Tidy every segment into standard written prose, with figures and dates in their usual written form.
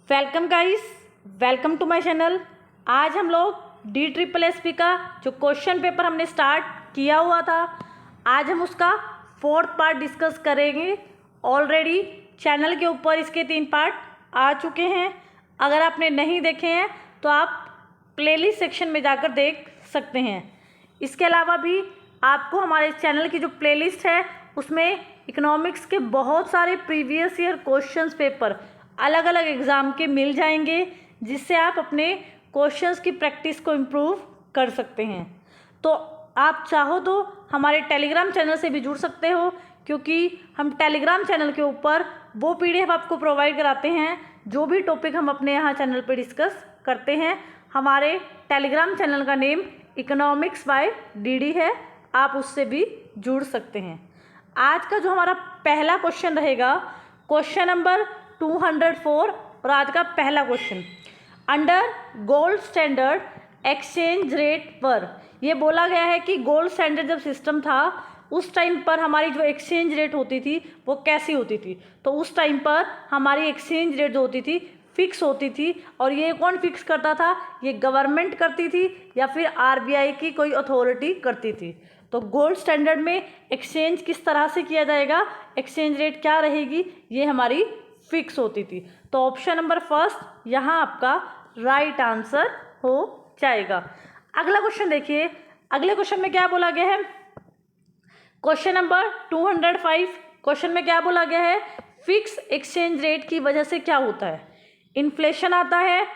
Welcome guys, welcome to my channel. आज हम लोग DSSP का जो क्वेश्चन पेपर हमने स्टार्ट किया हुआ था, आज हम उसका 4th पार्ट डिस्कस करेंगे। ऑलरेडी चैनल के ऊपर इसके 3 पार्ट आ चुके हैं। अगर आपने नहीं देखे हैं तो आप प्लेलिस्ट सेक्शन में जाकर देख सकते हैं। इसके अलावा भी आपको हमारे चैनल की जो प्लेलिस्ट है उसमें इकोनॉमिक्स के बहुत सारे प्रीवियस ईयर क्वेश्चंस पेपर अलग अलग एग्ज़ाम के मिल जाएंगे, जिससे आप अपने क्वेश्चंस की प्रैक्टिस को इम्प्रूव कर सकते हैं। तो आप चाहो तो हमारे टेलीग्राम चैनल से भी जुड़ सकते हो, क्योंकि हम टेलीग्राम चैनल के ऊपर वो PDF आपको प्रोवाइड कराते हैं जो भी टॉपिक हम अपने यहाँ चैनल पर डिस्कस करते हैं। हमारे टेलीग्राम चैनल का नेम इकोनॉमिक्स बाय DD है, आप उससे भी जुड़ सकते हैं। आज का जो हमारा पहला क्वेश्चन रहेगा क्वेश्चन नंबर 204, और आज का पहला question, under gold standard exchange rate पर ये बोला गया है कि गोल्ड स्टैंडर्ड जब सिस्टम था उस टाइम पर हमारी जो एक्सचेंज रेट होती थी वो कैसी होती थी। तो उस टाइम पर हमारी एक्सचेंज रेट जो होती थी फिक्स होती थी, और ये कौन फिक्स करता था? ये गवर्नमेंट करती थी या फिर RBI की कोई अथॉरिटी करती थी। तो गोल्ड स्टैंडर्ड में एक्सचेंज किस तरह से किया जाएगा, एक्सचेंज रेट क्या रहेगी, ये हमारी फिक्स होती थी। तो ऑप्शन नंबर फर्स्ट यहाँ आपका राइट आंसर हो जाएगा। अगला क्वेश्चन देखिए, अगले क्वेश्चन में क्या बोला गया है? क्वेश्चन नंबर 205, क्वेश्चन में क्या बोला गया है? फिक्स एक्सचेंज रेट की वजह से क्या होता है? इन्फ्लेशन आता है,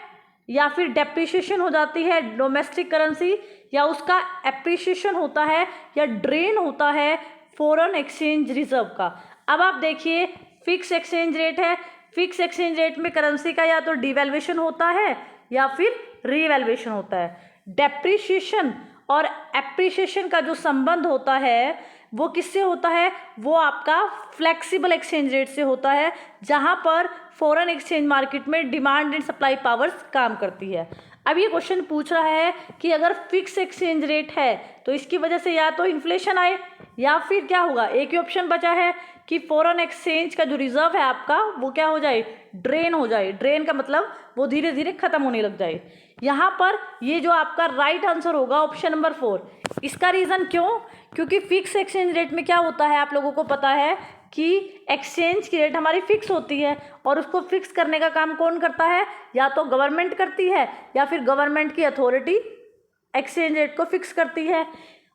या फिर डेप्रिसिएशन हो जाती है डोमेस्टिक करेंसी, या उसका एप्रिसिएशन होता है, या ड्रेन होता है फॉरेन एक्सचेंज रिजर्व का। अब आप देखिए, फिक्स एक्सचेंज रेट है, फिक्स एक्सचेंज रेट में करेंसी का या तो डिवैल्यूएशन होता है या फिर रीवैल्यूएशन होता है। डेप्रिसिएशन और एप्रिसिएशन का जो संबंध होता है वो किससे होता है? वो आपका फ्लेक्सिबल एक्सचेंज रेट से होता है, जहां पर फॉरेन एक्सचेंज मार्केट में डिमांड एंड सप्लाई पावर्स काम करती है। अब ये क्वेश्चन पूछ रहा है कि अगर फिक्स एक्सचेंज रेट है तो इसकी वजह से या तो इन्फ्लेशन आए या फिर क्या होगा, एक ही ऑप्शन बचा है कि फॉरेन एक्सचेंज का जो रिजर्व है आपका वो क्या हो जाए, ड्रेन हो जाए। ड्रेन का मतलब वो धीरे धीरे खत्म होने लग जाए। यहाँ पर ये जो आपका राइट आंसर होगा ऑप्शन नंबर 4। इसका रीज़न क्यों? क्योंकि फिक्स एक्सचेंज रेट में क्या होता है, आप लोगों को पता है कि एक्सचेंज की रेट हमारी फिक्स होती है, और उसको फिक्स करने का काम कौन करता है? या तो गवर्नमेंट करती है या फिर गवर्नमेंट की अथॉरिटी एक्सचेंज रेट को फिक्स करती है।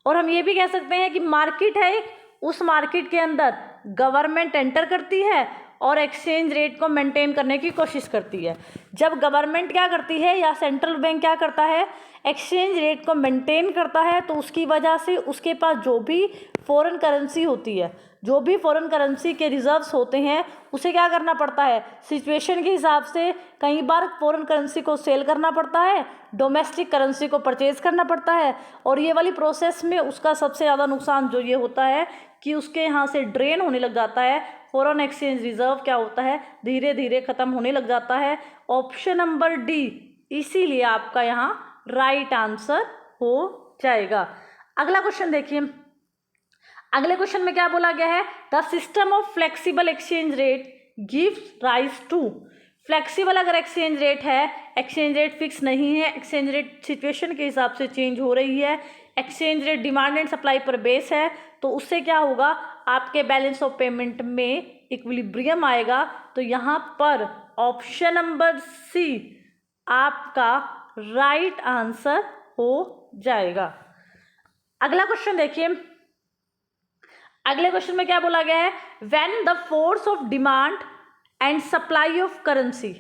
और हम ये भी कह सकते हैं कि मार्केट है एक, उस मार्केट के अंदर गवर्नमेंट एंटर करती है और एक्सचेंज रेट को मेंटेन करने की कोशिश करती है। जब गवर्नमेंट क्या करती है या सेंट्रल बैंक क्या करता है, एक्सचेंज रेट को मेंटेन करता है, तो उसकी वजह से उसके पास जो भी फॉरेन करेंसी होती है, जो भी फॉरेन करेंसी के रिजर्व्स होते हैं, उसे क्या करना पड़ता है, सिचुएशन के हिसाब से कई बार फॉरेन करेंसी को सेल करना पड़ता है, डोमेस्टिक करेंसी को परचेज करना पड़ता है। और ये वाली प्रोसेस में उसका सबसे ज़्यादा नुकसान जो ये होता है कि उसके यहाँ से ड्रेन होने लग जाता है, फॉरेन एक्सचेंज रिजर्व क्या होता है, धीरे धीरे ख़त्म होने लग जाता है। ऑप्शन नंबर D इसीलिए आपका यहाँ राइट आंसर हो जाएगा। अगला क्वेश्चन देखिए, अगले क्वेश्चन में क्या बोला गया है? The system of flexible exchange rate gives rise to. Flexible अगर एक्सचेंज रेट है, एक्सचेंज रेट फिक्स नहीं है, एक्सचेंज रेट सिचुएशन के हिसाब से चेंज हो रही है, exchange rate demand and supply पर बेस है, तो उससे क्या होगा, आपके बैलेंस ऑफ पेमेंट में इक्विलिब्रियम आएगा। तो यहाँ पर ऑप्शन नंबर C आपका राइट आंसर हो जाएगा। अगला क्वेश्चन देखिए, अगले क्वेश्चन में क्या बोला गया है? When the force of demand and supply of currency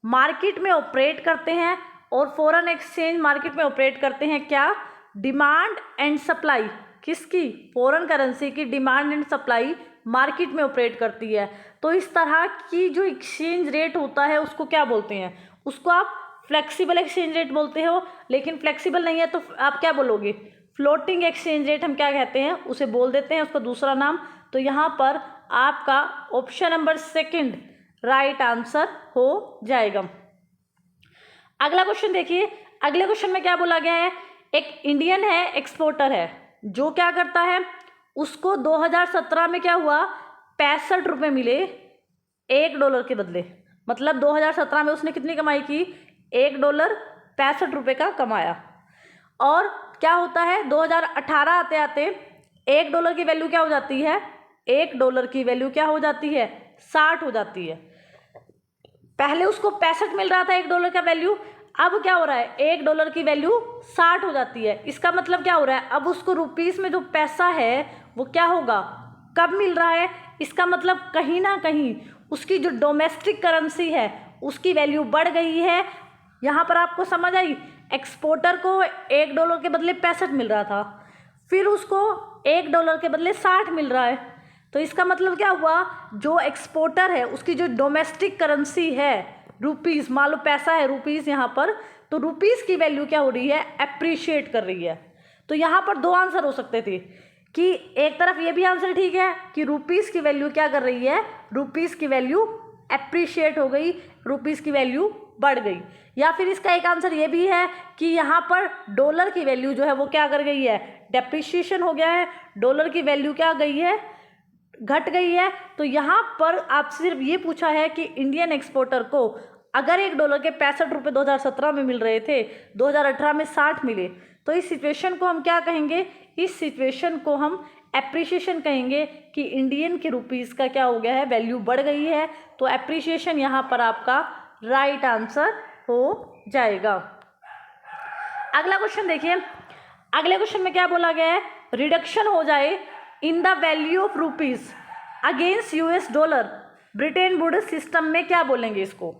market में ऑपरेट करते हैं, और फॉरेन एक्सचेंज मार्केट में ऑपरेट करते हैं क्या? डिमांड एंड सप्लाई किसकी? फॉरेन करेंसी की डिमांड एंड सप्लाई मार्केट में ऑपरेट करती है। तो इस तरह की जो एक्सचेंज रेट होता है उसको क्या बोलते हैं? उसको आप फ्लेक्सिबल एक्सचेंज रेट बोलते हो, लेकिन फ्लेक्सिबल नहीं है तो आप क्या बोलोगे? फ्लोटिंग एक्सचेंज रेट हम क्या कहते हैं, उसे बोल देते हैं, उसका दूसरा नाम। तो यहाँ पर आपका ऑप्शन नंबर 2 राइट आंसर हो जाएगा। अगला क्वेश्चन देखिए, अगले क्वेश्चन में क्या बोला गया है? एक इंडियन है, एक्सपोर्टर है, जो क्या करता है, उसको 2017 में क्या हुआ, 65 रुपये मिले $1 के बदले। मतलब 2017 में उसने कितनी कमाई की, $1 का कमाया। और क्या होता है, 2018 आते आते $1 की वैल्यू क्या हो जाती है, $1 की वैल्यू क्या हो जाती है, 60 हो जाती है। पहले उसको 65 मिल रहा था $1 का वैल्यू, अब क्या हो रहा है, $1 की वैल्यू 60 हो जाती है। इसका मतलब क्या हो रहा है, अब उसको रुपीस में जो पैसा है वो क्या होगा, कब मिल रहा है। इसका मतलब कहीं ना कहीं उसकी जो डोमेस्टिक करेंसी है उसकी वैल्यू बढ़ गई है। यहाँ पर आपको समझ आई, एक्सपोर्टर को $1 के बदले 65 मिल रहा था, फिर उसको $1 के बदले 60 मिल रहा है। तो इसका मतलब क्या हुआ, जो एक्सपोर्टर है उसकी जो डोमेस्टिक करेंसी है रुपीस, मान लो पैसा है रुपीस यहाँ पर, तो रुपीस की वैल्यू क्या हो रही है, एप्रिशिएट कर रही है। तो यहाँ पर दो आंसर हो सकते थे कि एक तरफ ये भी आंसर ठीक है कि रुपीस की वैल्यू क्या कर रही है, रुपीस की वैल्यू एप्रिशिएट हो गई, रुपीस की वैल्यू बढ़ गई। या फिर इसका एक आंसर ये भी है कि यहाँ पर डॉलर की वैल्यू जो है वो क्या कर गई है, डेप्रिशिएशन हो गया है, डॉलर की वैल्यू क्या गई है, घट गई है। तो यहाँ पर आपसे सिर्फ ये पूछा है कि इंडियन एक्सपोर्टर को अगर $1 के 65 रुपये 2017 में मिल रहे थे, 2018 में 60 मिले, तो इस सिचुएशन को हम क्या कहेंगे, इस सिचुएशन को हम एप्रिशिएशन कहेंगे कि इंडियन के रुपीस का क्या हो गया है, वैल्यू बढ़ गई है। तो एप्रिशिएशन यहाँ पर आपका राइट आंसर हो जाएगा। अगला क्वेश्चन देखिए, अगले क्वेश्चन में क्या बोला गया है, रिडक्शन हो जाए in the value of rupees against $, Britain would system में क्या बोलेंगे इसको।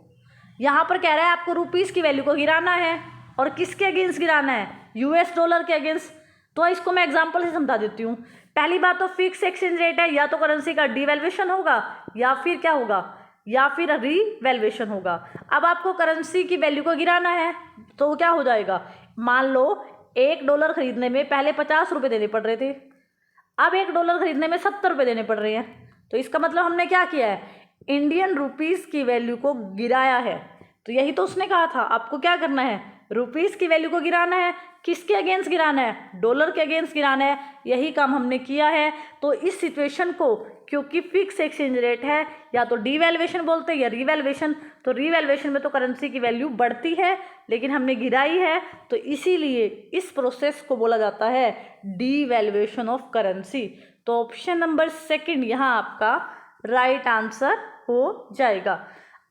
यहाँ पर कह रहा है आपको रुपीस की वैल्यू को गिराना है, और किसके अगेंस्ट गिराना है, $, के अगेंस्ट। तो इसको मैं एग्जांपल से समझा देती हूँ। पहली बात तो फिक्स एक्सचेंज रेट है, या तो करेंसी का डिवैल्यूएशन होगा या फिर क्या होगा, या फिर रीवैल्यूएशन होगा। अब आपको करेंसी की वैल्यू को गिराना है तो क्या हो जाएगा, मान लो $1 खरीदने में पहले 50 रुपये देने पड़ रहे थे, अब $1 खरीदने में 70 रुपये देने पड़ रहे हैं। तो इसका मतलब हमने क्या किया है, इंडियन रुपीस की वैल्यू को गिराया है। तो यही तो उसने कहा था, आपको क्या करना है, रुपीस की वैल्यू को गिराना है। किसके अगेंस्ट गिराना है, डॉलर के अगेंस्ट गिराना है। यही काम हमने किया है। तो इस सिचुएशन को, क्योंकि फिक्स एक्सचेंज रेट है, या तो डीवैल्यूएशन बोलते हैं या रीवैल्यूएशन। तो रीवैल्यूएशन में तो करेंसी की वैल्यू बढ़ती है, लेकिन हमने गिराई है, तो इसीलिए इस प्रोसेस को बोला जाता है डीवैल्यूएशन ऑफ करेंसी। तो ऑप्शन नंबर 2 यहाँ आपका राइट आंसर हो जाएगा।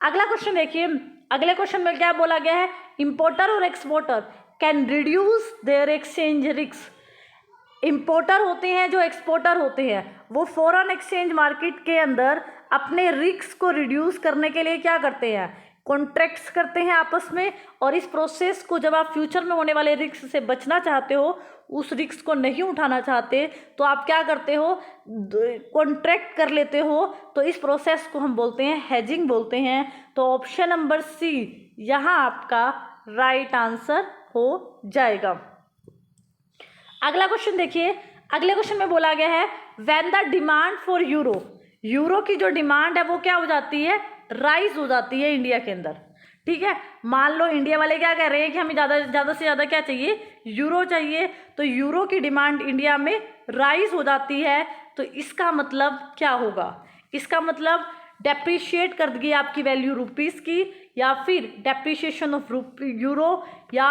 अगला क्वेश्चन देखिए, अगले क्वेश्चन में क्या बोला गया है, इंपोर्टर और exporter can reduce there exchange risk. Importer होते हैं जो एक्सपोर्टर होते हैं, वो फॉरेन एक्सचेंज मार्केट के अंदर अपने रिस्क को रिड्यूस करने के लिए क्या करते हैं, कॉन्ट्रैक्ट्स करते हैं आपस में। और इस प्रोसेस को जब आप फ्यूचर में होने वाले रिस्क से बचना चाहते हो, उस रिस्क को नहीं उठाना चाहते, तो आप क्या करते हो, कॉन्ट्रैक्ट कर लेते हो। तो इस प्रोसेस को हम बोलते हैं हेजिंग बोलते हैं। तो ऑप्शन नंबर C यहाँ आपका राइट आंसर हो जाएगा। अगला क्वेश्चन देखिए, अगले क्वेश्चन में बोला गया है when the demand for euro, euro की जो डिमांड है वो क्या हो जाती है, राइज हो जाती है इंडिया के अंदर। ठीक है, मान लो इंडिया वाले क्या कह रहे हैं कि हमें ज़्यादा से ज़्यादा क्या चाहिए, यूरो चाहिए। तो यूरो की डिमांड इंडिया में राइज हो जाती है। तो इसका मतलब क्या होगा, इसका मतलब डेप्रिशिएट कर देगी आपकी वैल्यू रुपीस की, या फिर डेप्रिशिएशन ऑफ यूरो, या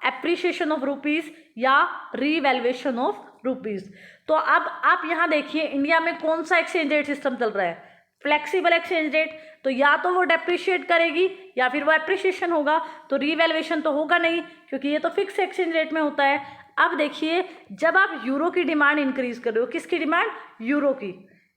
एप्रिशिएशन ऑफ रुपीस, या रीवैल्यूएशन ऑफ रुपीस। तो अब आप यहाँ देखिए इंडिया में कौन सा एक्सचेंज रेट सिस्टम चल रहा है, फ्लेक्सिबल एक्सचेंज रेट। तो या तो वो डेप्रिशिएट करेगी या फिर वो एप्रिशिएशन होगा। तो रीवैल्यूएशन तो होगा नहीं, क्योंकि ये तो फिक्स एक्सचेंज रेट में होता है। अब देखिए, जब आप यूरो की डिमांड इंक्रीज कर रहे हो, किसकी डिमांड, यूरो की,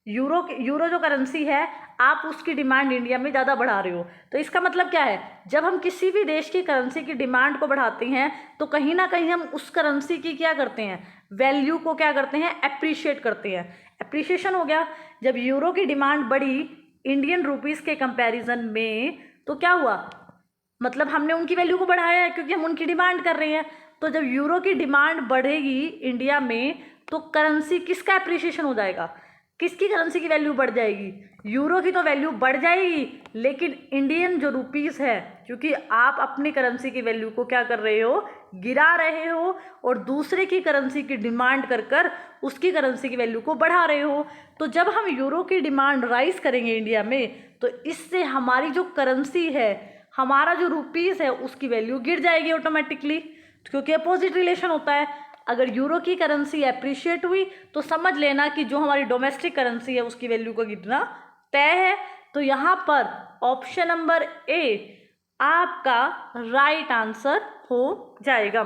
यूरो जो करेंसी है, आप उसकी डिमांड इंडिया में ज़्यादा बढ़ा रहे हो। तो इसका मतलब क्या है, जब हम किसी भी देश की करेंसी की डिमांड को बढ़ाते हैं, तो कहीं ना कहीं हम उस करेंसी की क्या करते हैं, वैल्यू को क्या करते हैं, एप्रिशिएट करते हैं। एप्रिशिएशन हो गया। जब यूरो की डिमांड बढ़ी इंडियन रुपीस के कंपैरिजन में, तो क्या हुआ, मतलब हमने उनकी वैल्यू को बढ़ाया है, क्योंकि हम उनकी डिमांड कर रहे हैं। तो जब यूरो की डिमांड बढ़ेगी इंडिया में, तो करेंसी किसका एप्रिशिएशन हो जाएगा, किसकी करेंसी की वैल्यू बढ़ जाएगी? यूरो की तो वैल्यू बढ़ जाएगी, लेकिन इंडियन जो रुपीस है, क्योंकि आप अपनी करेंसी की वैल्यू को क्या कर रहे हो, गिरा रहे हो और दूसरे की करेंसी की डिमांड कर कर उसकी करेंसी की वैल्यू को बढ़ा रहे हो। तो जब हम यूरो की डिमांड राइज करेंगे इंडिया में, तो इससे हमारी जो करेंसी है, हमारा जो रुपीस है, उसकी वैल्यू गिर जाएगी ऑटोमेटिकली, क्योंकि अपोजिट रिलेशन होता है। अगर यूरो की करेंसी अप्रिशिएट हुई तो समझ लेना कि जो हमारी डोमेस्टिक करेंसी है उसकी वैल्यू का गिरना तय है। तो यहाँ पर ऑप्शन नंबर ए आपका राइट आंसर हो जाएगा।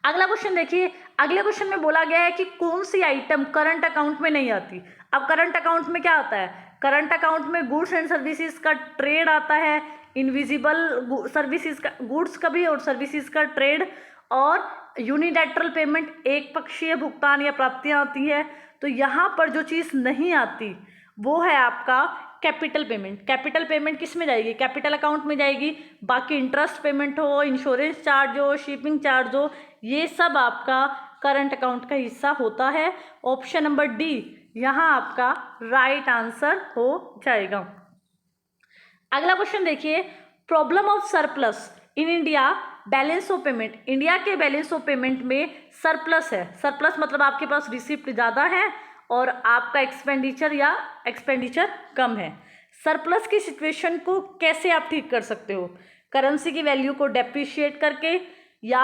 अगला क्वेश्चन देखिए, अगले क्वेश्चन में बोला गया है कि कौन सी आइटम करंट अकाउंट में नहीं आती। अब करंट अकाउंट में क्या आता है? करंट अकाउंट में गुड्स एंड सर्विसेज का ट्रेड आता है, इनविजिबल सर्विसेज का, गुड्स का भी और सर्विसेज का ट्रेड, और यूनिलैटरल पेमेंट, एक पक्षीय भुगतान या प्राप्तियां आती है। तो यहाँ पर जो चीज़ नहीं आती वो है आपका कैपिटल पेमेंट। कैपिटल पेमेंट किस में जाएगी? कैपिटल अकाउंट में जाएगी। बाकी इंटरेस्ट पेमेंट हो, इंश्योरेंस चार्ज हो, शिपिंग चार्ज हो, ये सब आपका करंट अकाउंट का हिस्सा होता है। ऑप्शन नंबर डी यहाँ आपका राइट आंसर हो जाएगा। अगला क्वेश्चन देखिए, problem of surplus in India balance of payment. India के बैलेंस ऑफ पेमेंट में सरप्लस है। सरप्लस मतलब आपके पास रिसिप्ट ज़्यादा है और आपका एक्सपेंडिचर कम है। सरप्लस की सिचुएशन को कैसे आप ठीक कर सकते हो? करेंसी की वैल्यू को डेप्रिशिएट करके, या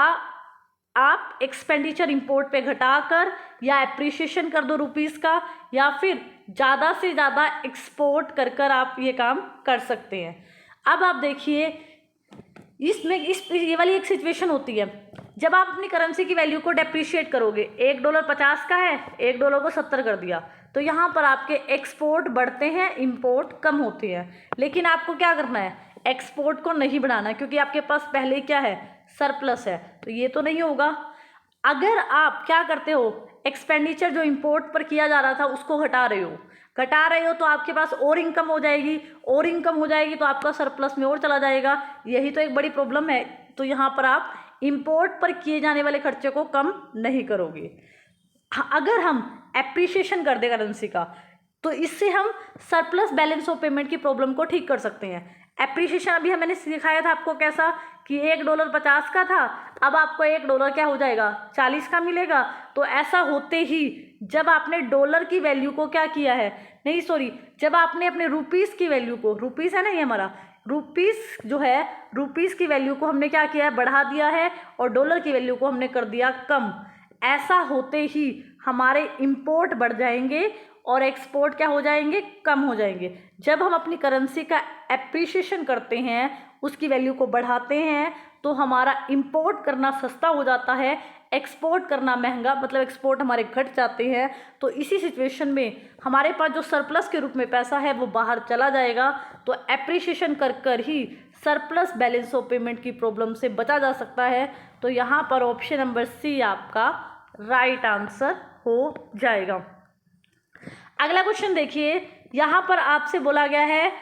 आप एक्सपेंडिचर इंपोर्ट पे घटाकर, या एप्रिसिएशन कर दो रुपीस का, या फिर ज़्यादा से ज़्यादा एक्सपोर्ट कर कर आप ये काम कर सकते हैं। अब आप देखिए, इसमें ये वाली एक सिचुएशन होती है, जब आप अपनी करेंसी की वैल्यू को डेप्रिशिएट करोगे, $1 50 का है, $1 को 70 कर दिया, तो यहाँ पर आपके एक्सपोर्ट बढ़ते हैं, इंपोर्ट कम होती है। लेकिन आपको क्या करना है? एक्सपोर्ट को नहीं बढ़ाना, क्योंकि आपके पास पहले क्या है? सरप्लस है। तो ये तो नहीं होगा। अगर आप क्या करते हो, एक्सपेंडिचर जो इंपोर्ट पर किया जा रहा था उसको घटा रहे हो तो आपके पास और इनकम हो जाएगी, और इनकम हो जाएगी तो आपका सरप्लस में और चला जाएगा। यही तो एक बड़ी प्रॉब्लम है। तो यहाँ पर आप इंपोर्ट पर किए जाने वाले खर्चे को कम नहीं करोगे। अगर हम एप्रिसिएशन कर दे करेंसी का, तो इससे हम सरप्लस बैलेंस ऑफ पेमेंट की प्रॉब्लम को ठीक कर सकते हैं। एप्रिसिएशन अभी मैंने सिखाया था आपको कैसा, कि $1 50 का था, अब आपको $1 क्या हो जाएगा? 40 का मिलेगा। तो ऐसा होते ही जब आपने डॉलर की वैल्यू को क्या किया है, नहीं सॉरी, जब आपने अपने रुपीस की वैल्यू को, रुपीस है ना ये हमारा, रुपीस जो है, रुपीस की वैल्यू को हमने क्या किया है? बढ़ा दिया है, और डॉलर की वैल्यू को हमने कर दिया कम। ऐसा होते ही हमारे इंपोर्ट बढ़ जाएंगे और एक्सपोर्ट क्या हो जाएंगे? कम हो जाएंगे। जब हम अपनी करेंसी का एप्रिसिएशन करते हैं, उसकी वैल्यू को बढ़ाते हैं, तो हमारा इंपोर्ट करना सस्ता हो जाता है, एक्सपोर्ट करना महंगा, मतलब एक्सपोर्ट हमारे घट जाते हैं। तो इसी सिचुएशन में हमारे पास जो सरप्लस के रूप में पैसा है वो बाहर चला जाएगा। तो एप्रिसिएशन कर कर ही सरप्लस बैलेंस ऑफ पेमेंट की प्रॉब्लम से बचा जा सकता है। तो यहाँ पर ऑप्शन नंबर सी आपका राइट आंसर हो जाएगा। अगला क्वेश्चन देखिए, यहाँ पर आपसे बोला गया है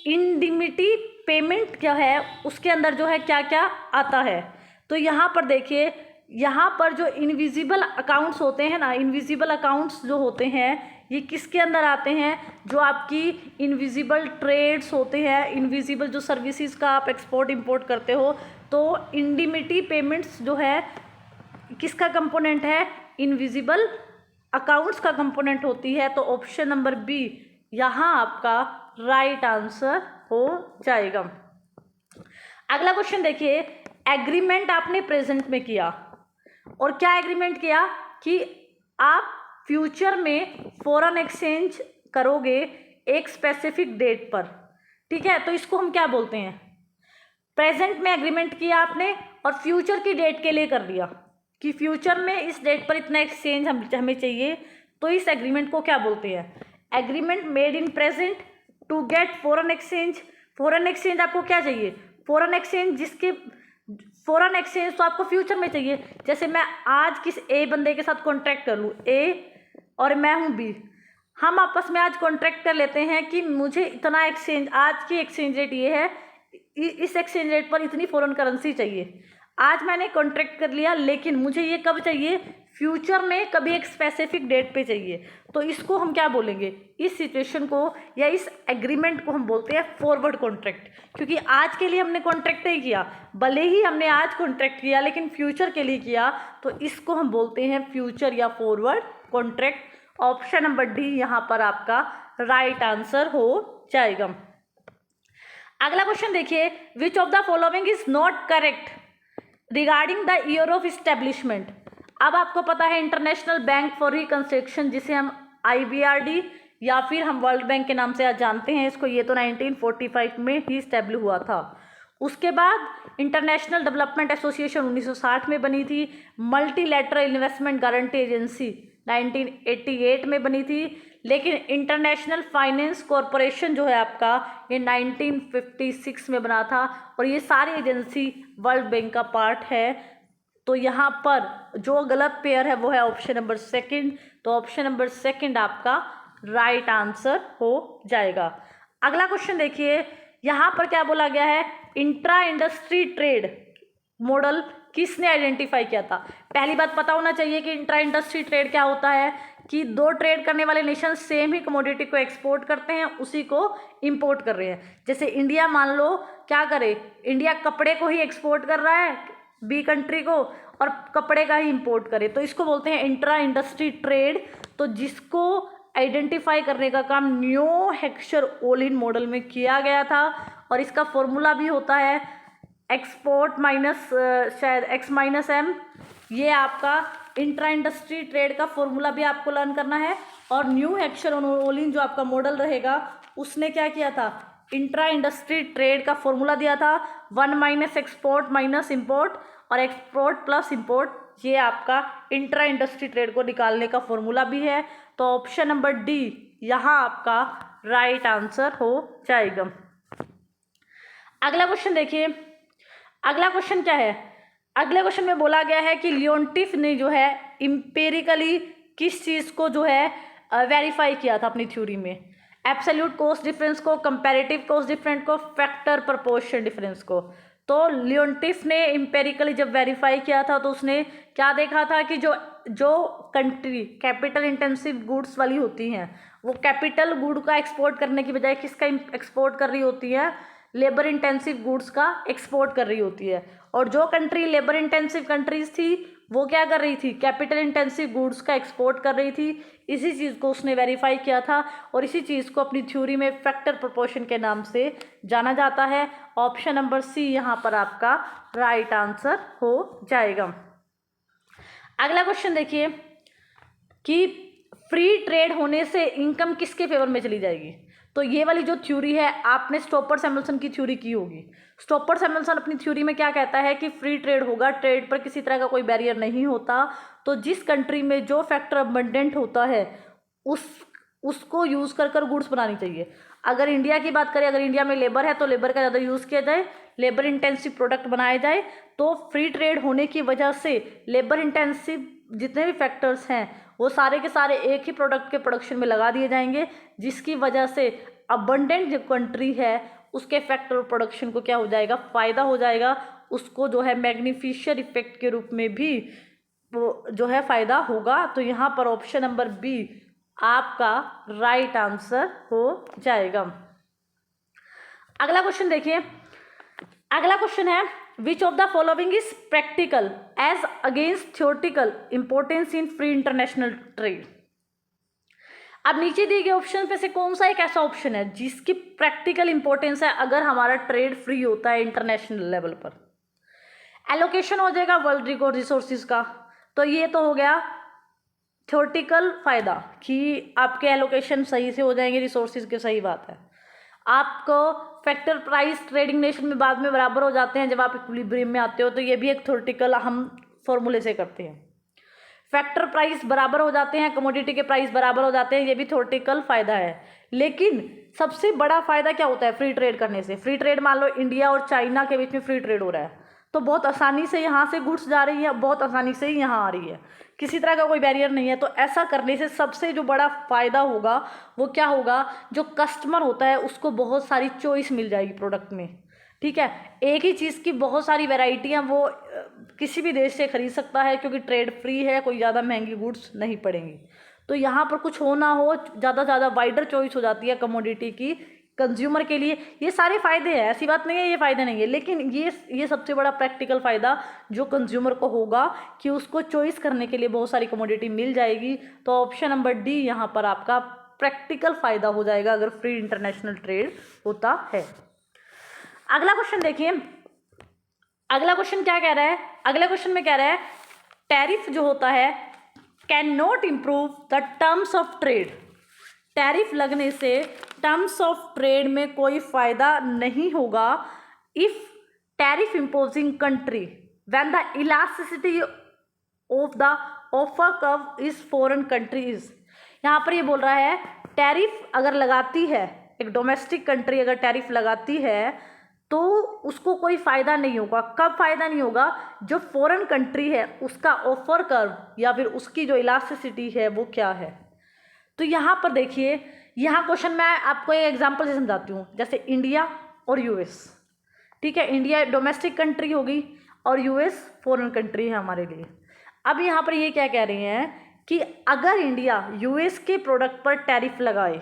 इंडिमिटी पेमेंट क्या है, उसके अंदर जो है क्या क्या आता है। तो यहाँ पर देखिए, यहाँ पर जो इनविजिबल अकाउंट्स होते हैं ना, इनविजिबल अकाउंट्स जो होते हैं ये किसके अंदर आते हैं? जो आपकी इनविजिबल ट्रेड्स होते हैं, इनविजिबल जो सर्विसेज का आप एक्सपोर्ट इंपोर्ट करते हो, तो इंडिमिटी पेमेंट्स जो है किसका कंपोनेंट है? इनविजिबल अकाउंट्स का कंपोनेंट होती है। तो ऑप्शन नंबर बी यहाँ आपका राइट आंसर हो जाएगा। अगला क्वेश्चन देखिए, एग्रीमेंट आपने प्रेजेंट में किया, और क्या एग्रीमेंट किया कि आप फ्यूचर में फॉरेन एक्सचेंज करोगे एक स्पेसिफिक डेट पर, ठीक है? तो इसको हम क्या बोलते हैं? प्रेजेंट में एग्रीमेंट किया आपने और फ्यूचर की डेट के लिए कर दिया कि फ्यूचर में इस डेट पर इतना एक्सचेंज हमें चाहिए, तो इस एग्रीमेंट को क्या बोलते हैं? Agreement made in present to get foreign exchange. Foreign exchange आपको क्या चाहिए? फॉरेन एक्सचेंज तो आपको फ्यूचर में चाहिए। जैसे मैं आज किस ए बंदे के साथ कॉन्ट्रैक्ट कर लूँ, ए और मैं हूँ बी, हम आपस में आज कॉन्ट्रैक्ट कर लेते हैं कि मुझे इतना एक्सचेंज, आज की एक्सचेंज रेट ये है, इस एक्सचेंज रेट पर इतनी फॉरेन करेंसी चाहिए। आज मैंने कॉन्ट्रैक्ट कर लिया, लेकिन मुझे ये कब चाहिए, फ्यूचर में कभी एक स्पेसिफिक डेट पे चाहिए, तो इसको हम क्या बोलेंगे, इस सिचुएशन को या इस एग्रीमेंट को हम बोलते हैं फॉरवर्ड कॉन्ट्रैक्ट। क्योंकि आज के लिए हमने कॉन्ट्रैक्ट नहीं किया, भले ही हमने आज कॉन्ट्रैक्ट किया लेकिन फ्यूचर के लिए किया, तो इसको हम बोलते हैं फ्यूचर या forward contract. Option number D यहाँ पर आपका राइट आंसर हो जाएगा। अगला क्वेश्चन देखिए, which of the following is not correct regarding the year of establishment. अब आपको पता है इंटरनेशनल बैंक फॉर रिकंस्ट्रक्शन, जिसे हम IBRD या फिर हम वर्ल्ड बैंक के नाम से आज जानते हैं इसको, ये तो 1945 में ही इस्टेब्लिश हुआ था। उसके बाद इंटरनेशनल डेवलपमेंट एसोसिएशन 1960 में बनी थी। मल्टीलैटरल इन्वेस्टमेंट गारंटी एजेंसी 1988 में बनी थी। लेकिन इंटरनेशनल फाइनेंस कॉरपोरेशन जो है आपका, ये 1956 में बना था, और ये सारी एजेंसी वर्ल्ड बैंक का पार्ट है। तो यहाँ पर जो गलत पेयर है वो है ऑप्शन नंबर सेकंड, तो ऑप्शन नंबर सेकंड आपका राइट आंसर हो जाएगा। अगला क्वेश्चन देखिए, यहाँ पर क्या बोला गया है, इंट्रा इंडस्ट्री ट्रेड मॉडल किसने आइडेंटिफाई किया था। पहली बात पता होना चाहिए कि इंट्रा इंडस्ट्री ट्रेड क्या होता है, कि दो ट्रेड करने वाले नेशन सेम ही कमोडिटी को एक्सपोर्ट करते हैं, उसी को इंपोर्ट कर रहे हैं। जैसे इंडिया मान लो क्या करे, इंडिया कपड़े को ही एक्सपोर्ट कर रहा है बी कंट्री को, और कपड़े का ही इंपोर्ट करे, तो इसको बोलते हैं इंट्रा इंडस्ट्री ट्रेड। तो जिसको आइडेंटिफाई करने का काम न्यू हेक्सचर-ओलिन मॉडल में किया गया था, और इसका फॉर्मूला भी होता है एक्सपोर्ट माइनस शायद X-M। ये आपका इंट्रा इंडस्ट्री ट्रेड का फॉर्मूला भी आपको लर्न करना है। और न्यू हेक्सचर-ओलिन जो आपका मॉडल रहेगा, उसने क्या किया था, इंट्रा इंडस्ट्री ट्रेड का फॉर्मूला दिया था 1 माइनस एक्सपोर्ट माइनस इम्पोर्ट और एक्सपोर्ट प्लस इम्पोर्ट, ये आपका इंट्रा इंडस्ट्री ट्रेड को निकालने का फॉर्मूला भी है। तो ऑप्शन नंबर डी यहाँ आपका राइट आंसर हो जाएगा। अगला क्वेश्चन देखिए, अगला क्वेश्चन क्या है, अगले क्वेश्चन में बोला गया है कि लियोन्टिफ ने जो है इम्पेरिकली किस चीज़ को जो है वेरीफाई किया था अपनी थ्योरी में, एब्सोल्यूट कॉस्ट डिफरेंस को, कंपैरेटिव कॉस्ट डिफरेंस को, फैक्टर प्रपोर्शन डिफरेंस को। तो लियोन्टिफ ने इम्पेरिकली जब वेरीफाई किया था, तो उसने क्या देखा था कि जो कंट्री कैपिटल इंटेंसिव गुड्स वाली होती हैं, वो कैपिटल गुड का एक्सपोर्ट करने की बजाय किसका एक्सपोर्ट कर रही होती है, लेबर इंटेंसिव गुड्स का एक्सपोर्ट कर रही होती है। और जो कंट्री लेबर इंटेंसिव कंट्रीज थी, वो क्या कर रही थी, कैपिटल इंटेंसिव गुड्स का एक्सपोर्ट कर रही थी। इसी चीज़ को उसने वेरीफाई किया था, और इसी चीज़ को अपनी थ्योरी में फैक्टर प्रोपोर्शन के नाम से जाना जाता है। ऑप्शन नंबर सी यहाँ पर आपका राइट आंसर हो जाएगा। अगला क्वेश्चन देखिए कि फ्री ट्रेड होने से इनकम किसके फेवर में चली जाएगी। तो ये वाली जो थ्योरी है, आपने स्टोपर-सैमुअल्सन की थ्योरी की होगी। स्टोपर-सैमुअल्सन अपनी थ्योरी में क्या कहता है कि फ्री ट्रेड होगा, ट्रेड पर किसी तरह का कोई बैरियर नहीं होता। तो जिस कंट्री में जो फैक्टर अबंडेंट होता है, उसको यूज़ कर गुड्स बनानी चाहिए। अगर इंडिया की बात करें, अगर इंडिया में लेबर है तो लेबर का ज़्यादा यूज़ किया जाए, लेबर इंटेंसिव प्रोडक्ट बनाए जाए। तो फ्री ट्रेड होने की वजह से लेबर इंटेंसिव जितने भी फैक्टर्स हैं, वो सारे के सारे एक ही प्रोडक्ट के प्रोडक्शन में लगा दिए जाएंगे, जिसकी वजह से अबंडेंट जो कंट्री है उसके फैक्टर प्रोडक्शन को क्या हो जाएगा, फ़ायदा हो जाएगा। उसको जो है मैग्नीफिशियर इफेक्ट के रूप में भी वो जो है फ़ायदा होगा। तो यहाँ पर ऑप्शन नंबर बी आपका राइट आंसर हो जाएगा। अगला क्वेश्चन देखिए, अगला क्वेश्चन है which of the following is practical as against theoretical importance in free international trade. अब नीचे दिए गए ऑप्शन पे से कौन सा एक ऐसा ऑप्शन है जिसकी प्रैक्टिकल इंपॉर्टेंस है अगर हमारा ट्रेड फ्री होता है इंटरनेशनल लेवल पर। एलोकेशन हो जाएगा वर्ल्ड रिसोर्सेज का, तो ये तो हो गया थ्योरेटिकल फ़ायदा कि आपके एलोकेशन सही से हो जाएंगे रिसोर्सेज की, सही बात है। आपको फैक्टर प्राइस ट्रेडिंग नेशन में बाद में बराबर हो जाते हैं जब आप इक्विलिब्रियम में आते हो, तो ये भी एक थ्योरेटिकल हम फॉर्मूले से करते हैं। फैक्टर प्राइस बराबर हो जाते हैं, कमोडिटी के प्राइस बराबर हो जाते हैं, ये भी थ्योरेटिकल फ़ायदा है। लेकिन सबसे बड़ा फ़ायदा क्या होता है फ्री ट्रेड करने से। फ्री ट्रेड मान लो इंडिया और चाइना के बीच में फ्री ट्रेड हो रहा है, तो बहुत आसानी से यहाँ से गुड्स जा रही है, बहुत आसानी से ही यहाँ आ रही है, किसी तरह का कोई बैरियर नहीं है। तो ऐसा करने से सबसे जो बड़ा फ़ायदा होगा वो क्या होगा, जो कस्टमर होता है उसको बहुत सारी चॉइस मिल जाएगी प्रोडक्ट में। ठीक है, एक ही चीज़ की बहुत सारी वैरायटियाँ वो किसी भी देश से खरीद सकता है, क्योंकि ट्रेड फ्री है, कोई ज़्यादा महंगी गुड्स नहीं पड़ेंगी। तो यहाँ पर कुछ हो ना हो, ज़्यादा ज़्यादा वाइडर चॉइस हो जाती है कमोडिटी की कंज्यूमर के लिए। ये सारे फ़ायदे हैं, ऐसी बात नहीं है ये फ़ायदे नहीं है, लेकिन ये सबसे बड़ा प्रैक्टिकल फ़ायदा जो कंज्यूमर को होगा कि उसको चॉइस करने के लिए बहुत सारी कमोडिटी मिल जाएगी। तो ऑप्शन नंबर डी यहाँ पर आपका प्रैक्टिकल फ़ायदा हो जाएगा अगर फ्री इंटरनेशनल ट्रेड होता है। अगला क्वेश्चन देखिए, अगला क्वेश्चन क्या कह रहा है, अगले क्वेश्चन में कह रहा है टैरिफ जो होता है can not improve the terms of trade. Tariff लगने से टर्म्स ऑफ ट्रेड में कोई फायदा नहीं होगा if tariff imposing country when the elasticity of the offer curve is foreign countries. यहाँ पर ये बोल रहा है टैरिफ अगर लगाती है, एक डोमेस्टिक कंट्री अगर टैरिफ लगाती है तो उसको कोई फ़ायदा नहीं होगा। कब फ़ायदा नहीं होगा? जो फॉरेन कंट्री है उसका ऑफर कर्व या फिर उसकी जो इलास्टिसिटी है वो क्या है। तो यहाँ पर देखिए, यहाँ क्वेश्चन मैं आपको एक एग्जांपल से समझाती हूँ। जैसे इंडिया और यूएस, ठीक है, इंडिया डोमेस्टिक कंट्री होगी और यूएस फॉरेन कंट्री है हमारे लिए। अब यहाँ पर ये क्या कह रहे हैं कि अगर इंडिया यूएस के प्रोडक्ट पर टैरिफ लगाए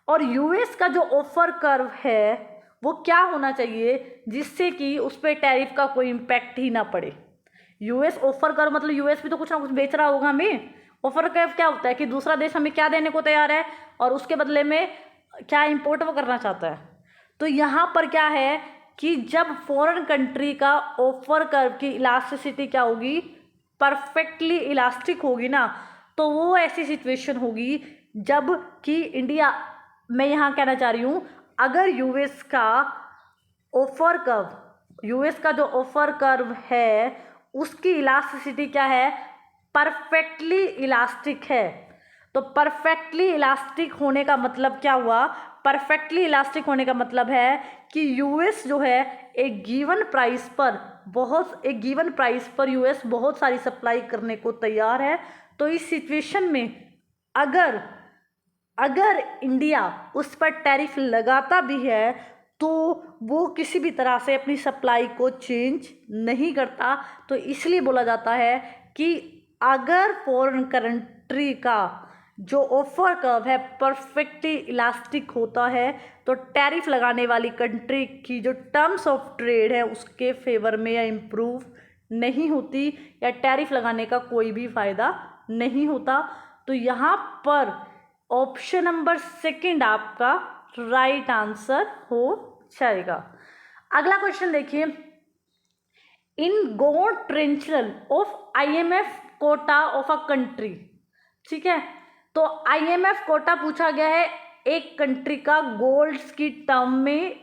और यूएस का जो ऑफर कर्व है वो क्या होना चाहिए जिससे कि उस पर टैरिफ का कोई इम्पैक्ट ही ना पड़े। यूएस ऑफर कर्व मतलब यूएस भी तो कुछ ना कुछ बेच रहा होगा हमें। ऑफर कर्व क्या होता है कि दूसरा देश हमें क्या देने को तैयार है और उसके बदले में क्या इंपोर्ट वो करना चाहता है। तो यहाँ पर क्या है कि जब फॉरेन कंट्री का ऑफर कर्व की इलास्टिसिटी क्या होगी, परफेक्टली इलास्टिक होगी ना, तो वो ऐसी सिचुएशन होगी जब कि इंडिया, मैं यहाँ कहना चाह रही हूँ, अगर यूएस का ऑफर कर्व, यूएस का जो ऑफर कर्व है उसकी इलास्टिसिटी क्या है, परफेक्टली इलास्टिक है। तो परफेक्टली इलास्टिक होने का मतलब क्या हुआ, परफेक्टली इलास्टिक होने का मतलब है कि यूएस जो है एक गिवन प्राइस पर यूएस बहुत सारी सप्लाई करने को तैयार है। तो इस सिचुएशन में अगर इंडिया उस पर टैरिफ लगाता भी है तो वो किसी भी तरह से अपनी सप्लाई को चेंज नहीं करता। तो इसलिए बोला जाता है कि अगर फॉरेन कंट्री का जो ऑफर कर्व है परफेक्टली इलास्टिक होता है तो टैरिफ लगाने वाली कंट्री की जो टर्म्स ऑफ ट्रेड है उसके फेवर में या इम्प्रूव नहीं होती या टैरिफ लगाने का कोई भी फ़ायदा नहीं होता। तो यहाँ पर ऑप्शन नंबर सेकंड आपका राइट आंसर हो जाएगा। अगला क्वेश्चन देखिए, in gold tranche of IMF quota of a country, ठीक है, तो आईएमएफ कोटा पूछा गया है एक कंट्री का गोल्ड की टर्म में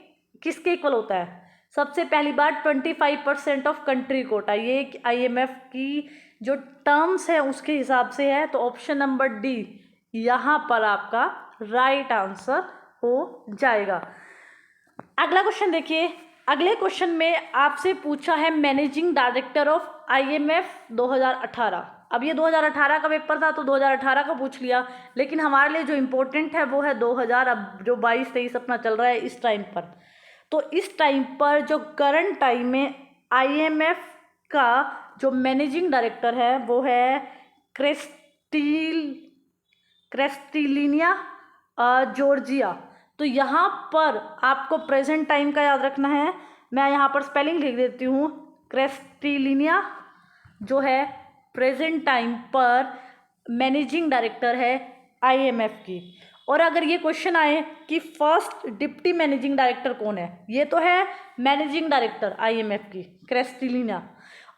किसके इक्वल होता है। सबसे पहली बात 25% ऑफ कंट्री कोटा, ये आईएमएफ की जो टर्म्स है उसके हिसाब से है। तो ऑप्शन नंबर डी यहाँ पर आपका राइट आंसर हो जाएगा। अगला क्वेश्चन देखिए, अगले क्वेश्चन में आपसे पूछा है मैनेजिंग डायरेक्टर ऑफ आईएमएफ 2018। अब ये 2018 का पेपर था तो 2018 का पूछ लिया, लेकिन हमारे लिए जो इम्पोर्टेंट है वो है 2000, अब जो 22-23 अपना चल रहा है इस टाइम पर। तो इस टाइम पर जो करंट टाइम में आईएमएफ का जो मैनेजिंग डायरेक्टर है वो है क्रिस्टलिना जॉर्जिया। तो यहाँ पर आपको प्रेजेंट टाइम का याद रखना है, मैं यहाँ पर स्पेलिंग लिख देती हूँ। क्रिस्टलिना जो है प्रेजेंट टाइम पर मैनेजिंग डायरेक्टर है आईएमएफ की। और अगर ये क्वेश्चन आए कि फर्स्ट डिप्टी मैनेजिंग डायरेक्टर कौन है, ये तो है मैनेजिंग डायरेक्टर आईएमएफ की क्रिस्टलिना,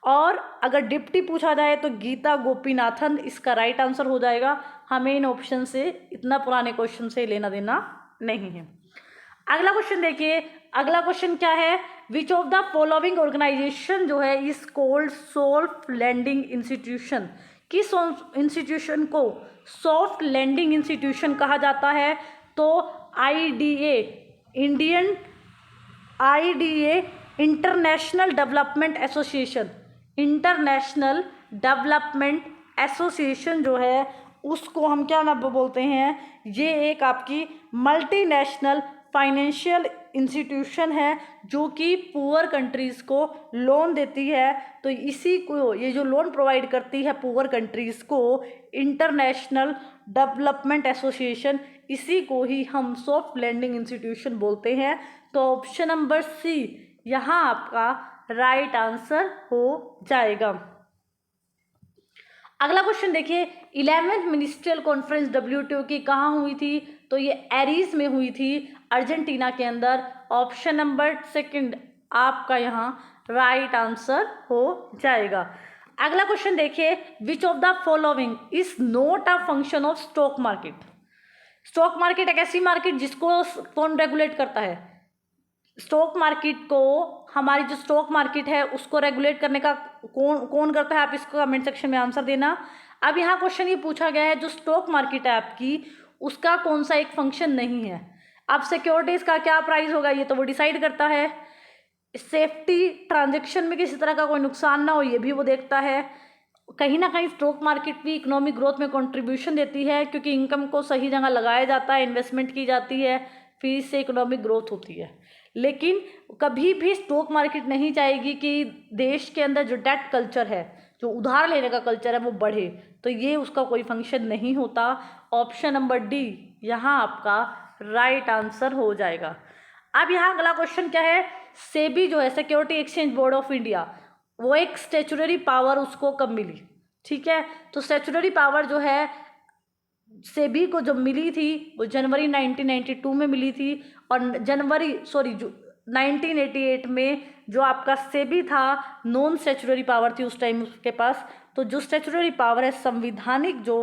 और अगर डिप्टी पूछा जाए तो गीता गोपीनाथन इसका राइट आंसर हो जाएगा। हमें इन ऑप्शन से, इतना पुराने क्वेश्चन से लेना देना नहीं है। अगला क्वेश्चन देखिए, अगला क्वेश्चन क्या है, which of the following organisation जो है is called soft landing institution. किस इंस्टीट्यूशन को सॉफ्ट लैंडिंग इंस्टीट्यूशन कहा जाता है? तो IDA, international development association, international development association जो है उसको हम क्या ना बोलते हैं, ये एक आपकी मल्टीनेशनल फाइनेंशियल इंस्टीट्यूशन है जो कि पुअर कंट्रीज़ को लोन देती है। तो इसी को, ये जो लोन प्रोवाइड करती है पुअर कंट्रीज़ को, इंटरनेशनल डेवलपमेंट एसोसिएशन, इसी को ही हम सॉफ्ट लैंडिंग इंस्टीट्यूशन बोलते हैं। तो ऑप्शन नंबर सी यहाँ आपका राइट आंसर हो जाएगा। अगला क्वेश्चन देखिए, 11th मिनिस्ट्रियल कॉन्फ्रेंस WTO की कहाँ हुई थी? तो ये एरीज में हुई थी, अर्जेंटीना के अंदर। ऑप्शन नंबर सेकंड आपका यहाँ राइट आंसर हो जाएगा। अगला क्वेश्चन देखिए, which of the following is not a function of stock market? Stock market एक ऐसी मार्केट जिसको कौन रेगुलेट करता है? स्टॉक मार्केट को, हमारी जो स्टॉक मार्केट है उसको रेगुलेट करने का कौन करता है? आप इसको कमेंट सेक्शन में आंसर देना। अब यहाँ क्वेश्चन ये पूछा गया है, जो स्टॉक मार्केट है आपकी, उसका कौन सा एक फंक्शन नहीं है? अब सिक्योरिटीज का क्या प्राइस होगा ये तो वो डिसाइड करता है। सेफ्टी, ट्रांजेक्शन में किसी तरह का कोई नुकसान ना हो ये भी वो देखता है। कहीं ना कहीं स्टॉक मार्केट भी इकोनॉमिक ग्रोथ में कंट्रीब्यूशन देती है, क्योंकि इनकम को सही जगह लगाया जाता है, इन्वेस्टमेंट की जाती है, फिर इससे इकोनॉमिक ग्रोथ होती है। लेकिन कभी भी स्टॉक मार्केट नहीं चाहेगी कि देश के अंदर जो डेट कल्चर है, जो उधार लेने का कल्चर है, वो बढ़े। तो ये उसका कोई फंक्शन नहीं होता। ऑप्शन नंबर डी यहाँ आपका राइट आंसर हो जाएगा। अब यहाँ अगला क्वेश्चन क्या है, सेबी जो है, security exchange board of India, वो एक स्टैट्यूटरी पावर उसको कब मिली? ठीक है, तो स्टैट्यूटरी पावर जो है सेबी को जो मिली थी वो जनवरी 1992 में मिली थी। और 1988 में जो आपका सेबी था, नॉन स्टैट्यूटरी पावर थी उस टाइम उसके पास। तो जो स्टैट्यूटरी पावर है, संविधानिक जो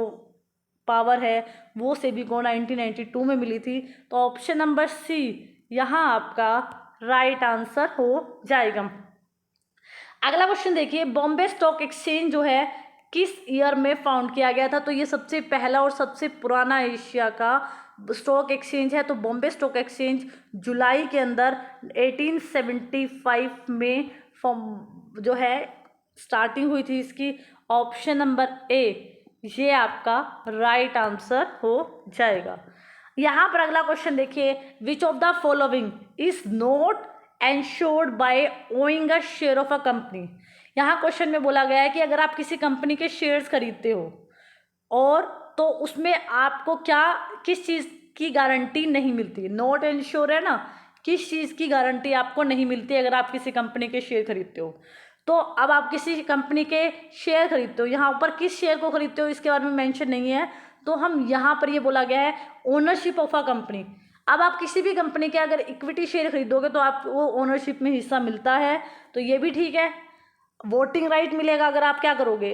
पावर है, वो सेबी को 1992 में मिली थी। तो ऑप्शन नंबर सी यहाँ आपका राइट आंसर हो जाएगा। अगला क्वेश्चन देखिए, बॉम्बे स्टॉक एक्सचेंज जो है किस ईयर में फाउंड किया गया था? तो ये सबसे पहला और सबसे पुराना एशिया का स्टॉक एक्सचेंज है। तो बॉम्बे स्टॉक एक्सचेंज जुलाई के अंदर 1875 में जो है स्टार्टिंग हुई थी इसकी। ऑप्शन नंबर ए ये आपका राइट आंसर हो जाएगा। यहाँ पर अगला क्वेश्चन देखिए, which of the following is not ensured by owing a share of a company? यहाँ क्वेश्चन में बोला गया है कि अगर आप किसी कंपनी के शेयर्स खरीदते हो और तो उसमें आपको किस चीज़ की गारंटी नहीं मिलती? नॉट इंश्योर है ना, किस चीज़ की गारंटी आपको नहीं मिलती अगर आप किसी कंपनी के शेयर खरीदते हो? तो अब आप किसी कंपनी के शेयर खरीदते हो, यहाँ ऊपर किस शेयर को खरीदते हो इसके बारे में मेंशन नहीं है। तो हम यहाँ पर ये बोला गया है ओनरशिप ऑफ अ कंपनी। अब आप किसी भी कंपनी के अगर इक्विटी शेयर खरीदोगे तो आपको ओनरशिप में हिस्सा मिलता है, तो ये भी ठीक है। वोटिंग राइट मिलेगा अगर आप क्या करोगे,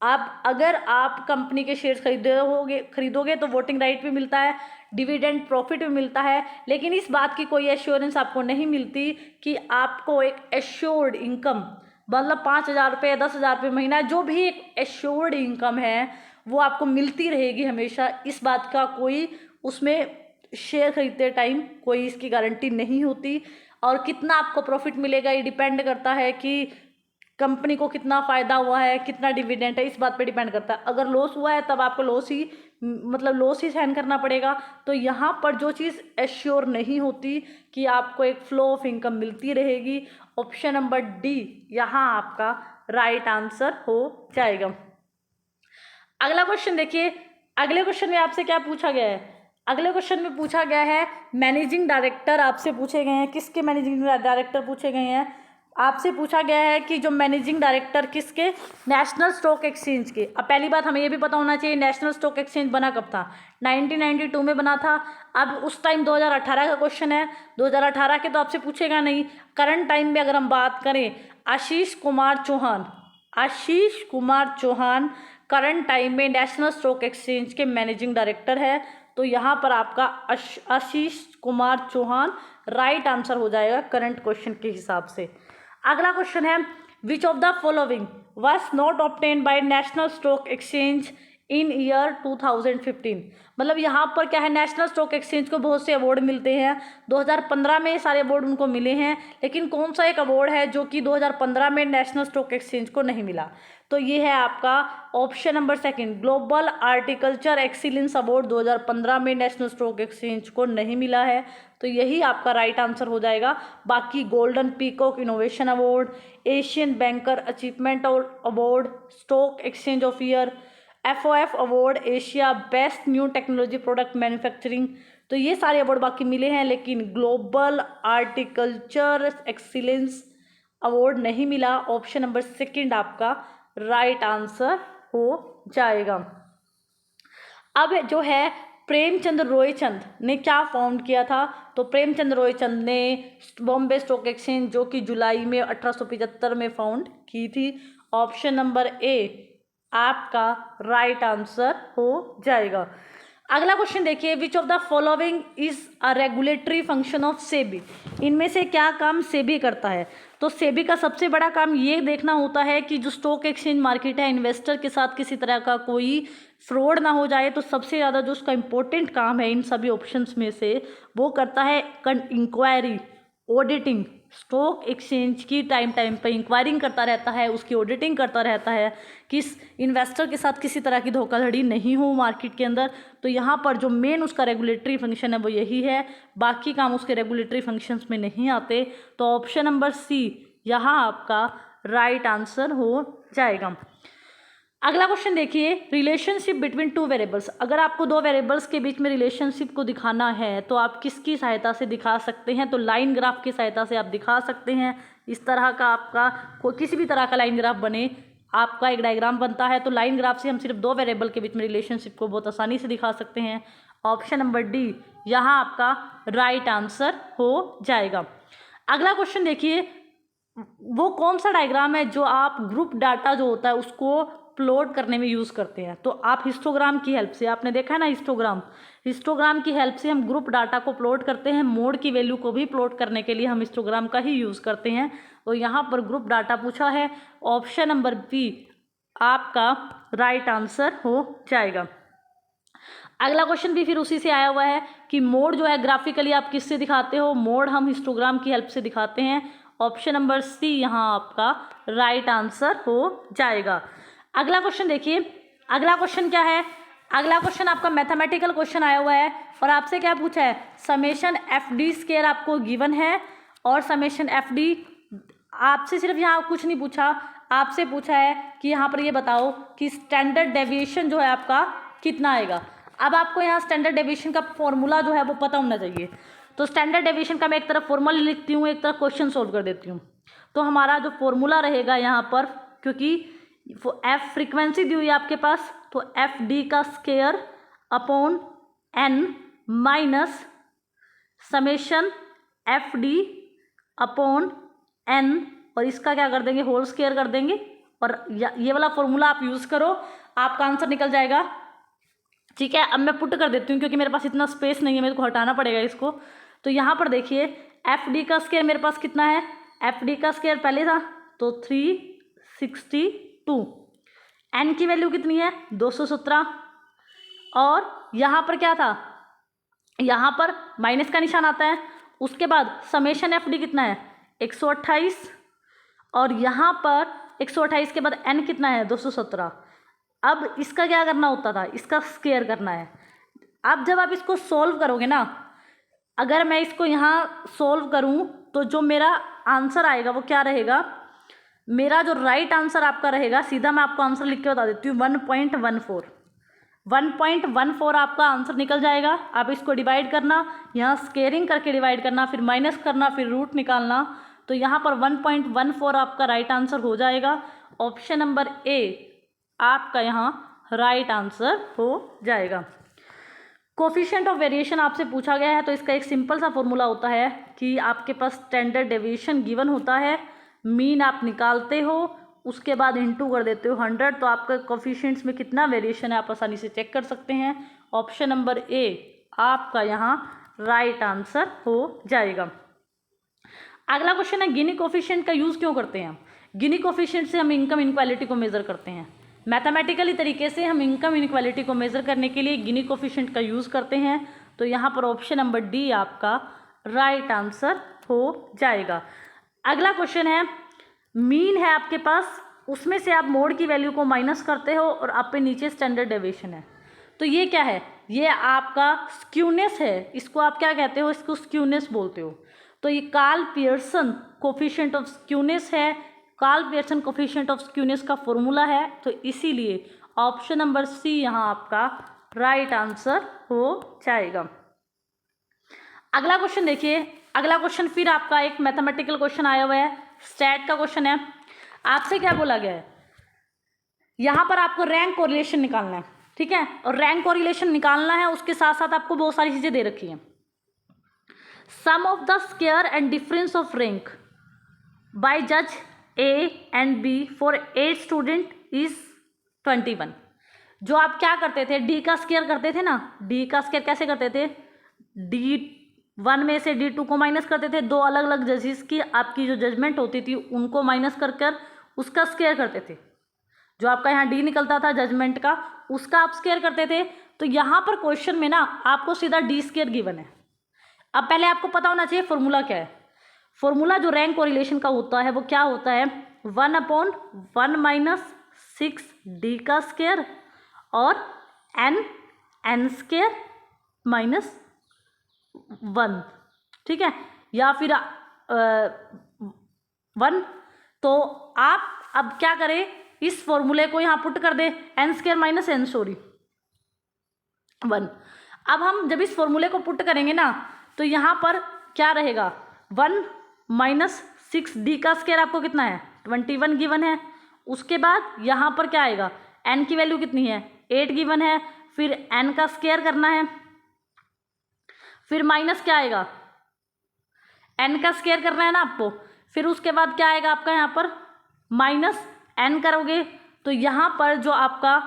अगर आप कंपनी के शेयर्स खरीदोगे तो वोटिंग राइट भी मिलता है, डिविडेंड प्रॉफिट भी मिलता है। लेकिन इस बात की कोई एश्योरेंस आपको नहीं मिलती कि आपको एक एश्योर्ड इनकम, मतलब 5,000 रुपये, 10,000 रुपये महीना, जो भी एक एश्योर्ड इनकम है वो आपको मिलती रहेगी हमेशा। इस बात का कोई उसमें शेयर खरीदते टाइम कोई इसकी गारंटी नहीं होती। और कितना आपको प्रॉफिट मिलेगा ये डिपेंड करता है कि कंपनी को कितना फ़ायदा हुआ है, कितना डिविडेंड है, इस बात पे डिपेंड करता है। अगर लॉस हुआ है तब आपको लॉस ही सहन करना पड़ेगा। तो यहाँ पर जो चीज़ एश्योर नहीं होती कि आपको एक फ्लो ऑफ इनकम मिलती रहेगी। ऑप्शन नंबर डी यहाँ आपका राइट आंसर हो जाएगा। अगला क्वेश्चन देखिए, अगले क्वेश्चन में आपसे क्या पूछा गया है? अगले क्वेश्चन में पूछा गया है मैनेजिंग डायरेक्टर आपसे पूछे गए हैं। किसके मैनेजिंग डायरेक्टर पूछे गए हैं? आपसे पूछा गया है कि जो मैनेजिंग डायरेक्टर किसके? नेशनल स्टॉक एक्सचेंज के। अब पहली बात हमें ये भी पता होना चाहिए नेशनल स्टॉक एक्सचेंज बना कब था? 1992 में बना था। अब उस टाइम 2018 का क्वेश्चन है, 2018 के तो आपसे पूछेगा नहीं। करंट टाइम में अगर हम बात करें, आशीष कुमार चौहान करंट टाइम में नेशनल स्टॉक एक्सचेंज के मैनेजिंग डायरेक्टर है। तो यहाँ पर आपका आशीष कुमार चौहान राइट आंसर हो जाएगा करंट क्वेश्चन के हिसाब से। अगला क्वेश्चन है, which of the following was not obtained by national stock exchange in year 2015? मतलब यहाँ पर क्या है, नेशनल स्टॉक एक्सचेंज को बहुत से अवार्ड मिलते हैं। 2015 में सारे अवार्ड उनको मिले हैं, लेकिन कौन सा एक अवार्ड है जो कि 2015 में नेशनल स्टॉक एक्सचेंज को नहीं मिला? तो ये है आपका option number second, global agriculture excellence award 2015 में नेशनल स्टॉक एक्सचेंज को नहीं मिला है, तो यही आपका राइट आंसर हो जाएगा। बाकी golden peacock innovation award, Asian banker achievement award, stock exchange of year, FOF award, Asia best new technology product manufacturing, तो ये सारे अवार्ड बाकी मिले हैं, लेकिन ग्लोबल आर्टिकल्चर एक्सीलेंस अवार्ड नहीं मिला। ऑप्शन नंबर सेकंड आपका राइट आंसर हो जाएगा। अब जो है प्रेमचंद रॉयचंद ने क्या फाउंड किया था, तो प्रेमचंद रॉयचंद ने बॉम्बे स्टॉक एक्सचेंज जो कि जुलाई में 1875 में फाउंड की थी। ऑप्शन नंबर ए आपका राइट आंसर हो जाएगा। अगला क्वेश्चन देखिए, which of the following is a regulatory function of SEBI, इनमें से क्या काम सेबी करता है। तो सेबी का सबसे बड़ा काम ये देखना होता है कि जो स्टॉक एक्सचेंज मार्केट है, इन्वेस्टर के साथ किसी तरह का कोई फ्रॉड ना हो जाए। तो सबसे ज़्यादा जो उसका इम्पोर्टेंट काम है इन सभी ऑप्शंस में से, वो करता है इंक्वायरी, ऑडिटिंग, स्टॉक एक्सचेंज की टाइम पे इंक्वायरिंग करता रहता है, उसकी ऑडिटिंग करता रहता है कि इन्वेस्टर के साथ किसी तरह की धोखाधड़ी नहीं हो मार्केट के अंदर। तो यहाँ पर जो मेन उसका रेगुलेटरी फंक्शन है वो यही है, बाकी काम उसके रेगुलेटरी फंक्शंस में नहीं आते। तो ऑप्शन नंबर सी यहाँ आपका राइट आंसर हो जाएगा। अगला क्वेश्चन देखिए, रिलेशनशिप बिटवीन टू वेरिएबल्स, अगर आपको दो वेरिएबल्स के बीच में रिलेशनशिप को दिखाना है तो आप किसकी सहायता से दिखा सकते हैं। तो लाइन ग्राफ की सहायता से आप दिखा सकते हैं। इस तरह का आपका कोई किसी भी तरह का लाइन ग्राफ बने, आपका एक डायग्राम बनता है, तो लाइन ग्राफ से हम सिर्फ दो वेरिएबल के बीच में रिलेशनशिप को बहुत आसानी से दिखा सकते हैं। ऑप्शन नंबर डी यहाँ आपका राइट आंसर हो जाएगा। अगला क्वेश्चन देखिए, वो कौन सा डायग्राम है जो आप ग्रुप डाटा जो होता है उसको प्लॉट करने में यूज़ करते हैं। तो आप हिस्टोग्राम की हेल्प से, आपने देखा है ना हिस्टोग्राम की हेल्प से हम ग्रुप डाटा को प्लॉट करते हैं। मोड की वैल्यू को भी प्लॉट करने के लिए हम हिस्टोग्राम का ही यूज़ करते हैं। तो यहाँ पर ग्रुप डाटा पूछा है, ऑप्शन नंबर बी आपका राइट आंसर हो जाएगा। अगला क्वेश्चन भी फिर उसी से आया हुआ है कि मोड जो है ग्राफिकली आप किससे दिखाते हो। मोड हम हिस्टोग्राम की हेल्प से दिखाते हैं। ऑप्शन नंबर सी यहाँ आपका राइट आंसर हो जाएगा। अगला क्वेश्चन देखिए, अगला क्वेश्चन क्या है, अगला क्वेश्चन आपका मैथमेटिकल क्वेश्चन आया हुआ है और आपसे क्या पूछा है, समेशन FD स्क्वायर आपको गिवन है और समेशन FD आपसे सिर्फ यहाँ कुछ नहीं पूछा, आपसे पूछा है कि यहाँ पर ये बताओ कि स्टैंडर्ड डेविएशन जो है आपका कितना आएगा। अब आपको यहाँ स्टैंडर्ड डेविएशन का फॉर्मूला जो है वो पता होना चाहिए। तो स्टैंडर्ड डेविएशन का मैं एक तरफ फॉर्मूला लिखती हूँ, एक तरफ क्वेश्चन सोल्व कर देती हूँ। तो हमारा जो फॉर्मूला रहेगा यहाँ पर, क्योंकि F फ्रीक्वेंसी दी हुई है आपके पास, तो FD का square upon N minus summation FD upon N, और इसका क्या कर देंगे, होल स्क्वायर कर देंगे। और ये वाला फॉर्मूला आप यूज़ करो, आपका आंसर निकल जाएगा। ठीक है, अब मैं पुट कर देती हूँ क्योंकि मेरे पास इतना स्पेस नहीं है, मेरे को हटाना पड़ेगा इसको। तो यहाँ पर देखिए FD का स्क्वायर मेरे पास कितना है, FD का स्क्वायर पहले था तो 362, N की वैल्यू कितनी है 217, और यहाँ पर क्या था, यहाँ पर माइनस का निशान आता है। उसके बाद समेशन FD कितना है 128, और यहाँ पर 128 के बाद N कितना है 217। अब इसका क्या करना होता था, इसका स्क्वायर करना है। अब जब आप इसको सोल्व करोगे ना, अगर मैं इसको यहाँ सोल्व करूँ तो जो मेरा आंसर आएगा वो क्या रहेगा, मेरा जो राइट आंसर आपका रहेगा, सीधा मैं आपको आंसर लिख के बता देती हूँ, 1.14 आपका आंसर निकल जाएगा। आप इसको डिवाइड करना, यहाँ स्क्वेयरिंग करके डिवाइड करना, फिर माइनस करना, फिर रूट निकालना। तो यहाँ पर 1.14 आपका राइट आंसर हो जाएगा। ऑप्शन नंबर ए आपका यहाँ राइट आंसर हो जाएगा। कोफिशिएंट ऑफ वेरिएशन आपसे पूछा गया है, तो इसका एक सिंपल सा फॉर्मूला होता है कि आपके पास स्टैंडर्ड डेविएशन गिवन होता है, मीन आप निकालते हो, उसके बाद इंटू कर देते हो 100, तो आपका कोफिशिएंट्स में कितना वेरिएशन है आप आसानी से चेक कर सकते हैं। ऑप्शन नंबर ए आपका यहाँ राइट आंसर हो जाएगा। अगला क्वेश्चन है, गिनी कोफिशिएंट का यूज़ क्यों करते हैं। गिनी कोफिशिएंट से हम इनकम इनक्वालिटी को मेज़र करते हैं। मैथमेटिकली तरीके से हम इनकम इनक्वालिटी को मेज़र करने के लिए गिनी कोफिशिएंट का यूज़ करते हैं। तो यहाँ पर ऑप्शन नंबर डी आपका राइट आंसर हो जाएगा। अगला क्वेश्चन है, मीन है आपके पास उसमें से आप मोड की वैल्यू को माइनस करते हो और आप पे नीचे स्टैंडर्ड डेविएशन है। तो ये क्या है, ये आपका स्क्यूनेस है, इसको आप क्या कहते हो, इसको स्क्यूनेस बोलते हो। तो ये Karl Pearson coefficient of skewness है, Karl Pearson coefficient of skewness का फॉर्मूला है। तो इसीलिए ऑप्शन नंबर सी यहाँ आपका राइट आंसर हो जाएगा। अगला क्वेश्चन देखिए, अगला क्वेश्चन फिर आपका एक मैथमेटिकल क्वेश्चन आया हुआ है, स्टैट का क्वेश्चन है। आपसे क्या बोला गया है, यहाँ पर आपको रैंक कोरिलेशन निकालना है, ठीक है। और रैंक कोरिलेशन निकालना है, उसके साथ साथ आपको बहुत सारी चीजें दे रखी हैं। Sum of the square and difference of rank by जज A and B for 8 student is 21। जो आप क्या करते थे, डी का स्क्वायर करते थे ना, डी का स्क्वायर कैसे करते थे, D1 में से D2 को माइनस करते थे, दो अलग अलग जजेस की आपकी जो जजमेंट होती थी उनको माइनस कर कर उसका स्क्वायर करते थे। जो आपका यहाँ D निकलता था जजमेंट का, उसका आप स्क्वायर करते थे। तो यहाँ पर क्वेश्चन में ना आपको सीधा D स्क्वायर गिवन है। अब पहले आपको पता होना चाहिए फॉर्मूला क्या है। फॉर्मूला जो रैंक कोरिलेशन का होता है वो क्या होता है, 1/1 - 6D का स्क्वायर और n स्क्वायर माइनस 1, ठीक है, या फिर 1। तो आप अब क्या करें, इस फॉर्मूले को यहाँ पुट कर दे, n स्क्वायर माइनस n 1। अब हम जब इस फॉर्मूले को पुट करेंगे ना तो यहाँ पर क्या रहेगा, 1 - 6D का स्क्वायर आपको कितना है, 21 गिवन है। उसके बाद यहाँ पर क्या आएगा, n की वैल्यू कितनी है, 8 गिवन है। फिर n का स्क्वायर करना है, फिर माइनस क्या आएगा, n का स्क्वायर करना है ना आपको। फिर उसके बाद क्या आएगा आपका, यहाँ पर माइनस n करोगे तो यहाँ पर जो आपका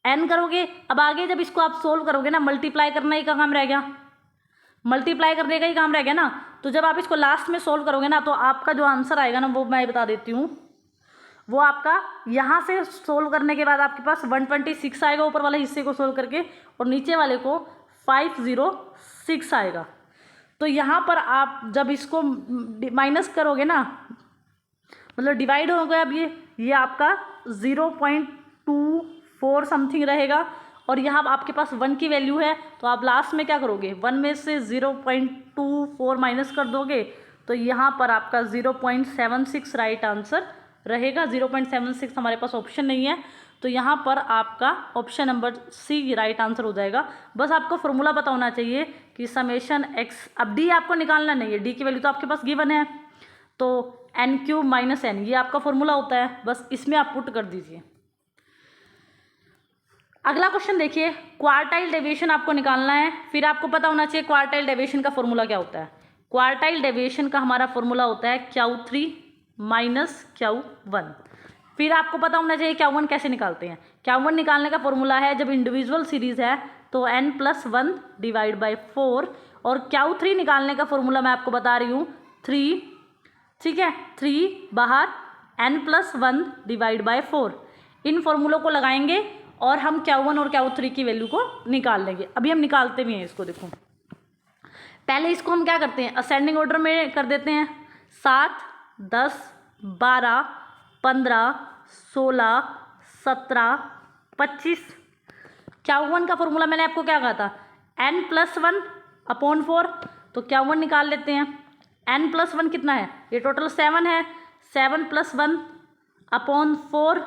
n करोगे, अब आगे जब इसको आप सोल्व करोगे ना, मल्टीप्लाई करना ही का काम रह गया, मल्टीप्लाई करने का ही काम रह गया ना। तो जब आप इसको लास्ट में सोल्व करोगे ना तो आपका जो आंसर आएगा ना वो मैं बता देती हूँ, वो आपका यहाँ से सोल्व करने के बाद आपके पास 126 आएगा ऊपर वाले हिस्से को सोल्व करके, और नीचे वाले को 506 आएगा। तो यहाँ पर आप जब इसको माइनस करोगे ना, मतलब डिवाइड हो गया, अब ये आपका 0.24 समथिंग रहेगा। और यहाँ आपके पास 1 की वैल्यू है, तो आप लास्ट में क्या करोगे, 1 में से 0.24 माइनस कर दोगे, तो यहाँ पर आपका 0.76 राइट आंसर रहेगा। 0.76 हमारे पास ऑप्शन नहीं है, तो यहाँ पर आपका option number C right answer हो जाएगा। बस आपको फॉर्मूला पता होना चाहिए कि समेशन एक्स, अब डी आपको निकालना नहीं है, डी की वैल्यू तो आपके पास गिवन है, तो n³ - n ये आपका फॉर्मूला होता है, बस इसमें आप पुट कर दीजिए। अगला क्वेश्चन देखिए, क्वार्टाइल डेविएशन आपको निकालना है। फिर आपको पता होना चाहिए क्वार्टाइल डेविएशन का फॉर्मूला क्या होता है। क्वार्टाइल डेविएशन का हमारा फॉर्मूला होता है Q3 - Q1। फिर आपको पता होना चाहिए Q1 कैसे निकालते हैं। Q1 निकालने का फॉर्मूला है, जब इंडिविजुअल सीरीज है तो n+1 / 4, और Q3 निकालने का फॉर्मूला मैं आपको बता रही हूँ 3, ठीक है, 3 बाहर n+1 / 4। इन फॉर्मूलों को लगाएंगे और हम Q1 और Q3 की वैल्यू को निकाल लेंगे। अभी हम निकालते भी हैं इसको, देखो पहले इसको हम क्या करते हैं, असेंडिंग ऑर्डर में कर देते हैं। 7, 10, 12, 15, 16, 17, 25। Q1 का फॉर्मूला मैंने आपको क्या कहा था, n+1 / 4, तो Q1 निकाल लेते हैं। n+1 कितना है, ये टोटल 7 है, 7 + 1 / 4,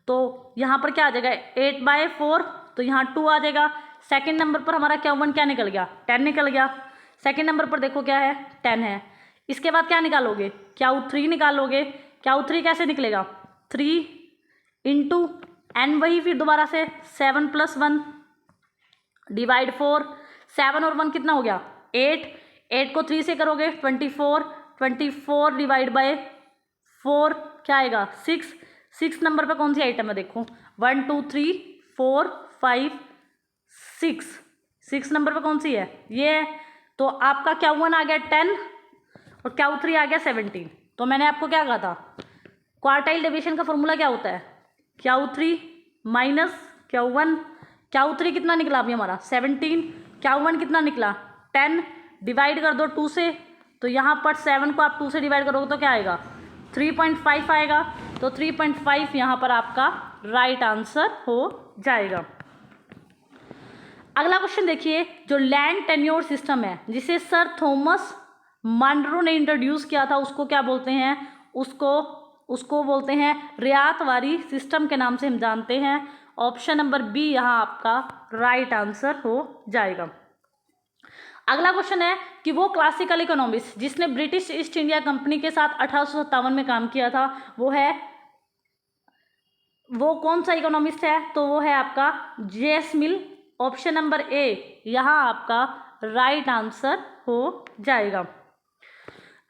तो यहाँ पर क्या आ जाएगा 8/4, तो यहाँ 2 आ जाएगा। सेकंड नंबर पर हमारा Q1 क्या निकल गया, 10 निकल गया। सेकंड नंबर पर देखो क्या है, 10 है। इसके बाद क्या निकालोगे, Q3 निकालोगे। Q3 कैसे निकलेगा, 3 × n, वही फिर दोबारा से 7 + 1 / 4। 7 और 1 कितना हो गया, 8। 8 को 3 से करोगे 24, 24 / 4 क्या आएगा, 6। 6 नंबर पे कौन सी आइटम है, देखो 1 2 3 4 5 6, 6 नंबर पे कौन सी है, ये है। तो आपका Q1 आ गया 10 और Q3 आ गया 17। तो मैंने आपको क्या कहा था, क्वार्टाइल डेविएशन का फॉर्मूला क्या होता है, Q3 - Q1। Q3 कितना निकला अभी हमारा 17, Q1 कितना निकला 10, डिवाइड कर दो 2 से, तो यहाँ पर 7 को आप 2 से डिवाइड करोगे तो क्या आएगा 3.5 आएगा, तो 3.5 यहाँ पर आपका राइट आंसर हो जाएगा। अगला क्वेश्चन देखिए, जो लैंड टेन्योर सिस्टम है जिसे सर थॉमस मॉनरो ने इंट्रोड्यूस किया था, उसको क्या बोलते हैं? उसको बोलते हैं रियायतवारी सिस्टम के नाम से हम जानते हैं। ऑप्शन नंबर बी यहाँ आपका राइट आंसर हो जाएगा। अगला क्वेश्चन है कि वो क्लासिकल इकोनॉमिस्ट जिसने ब्रिटिश ईस्ट इंडिया कंपनी के साथ 1857 में काम किया था, वो कौन सा इकोनॉमिस्ट है? तो वो है आपका JS mill. Option number A यहाँ आपका राइट आंसर हो जाएगा।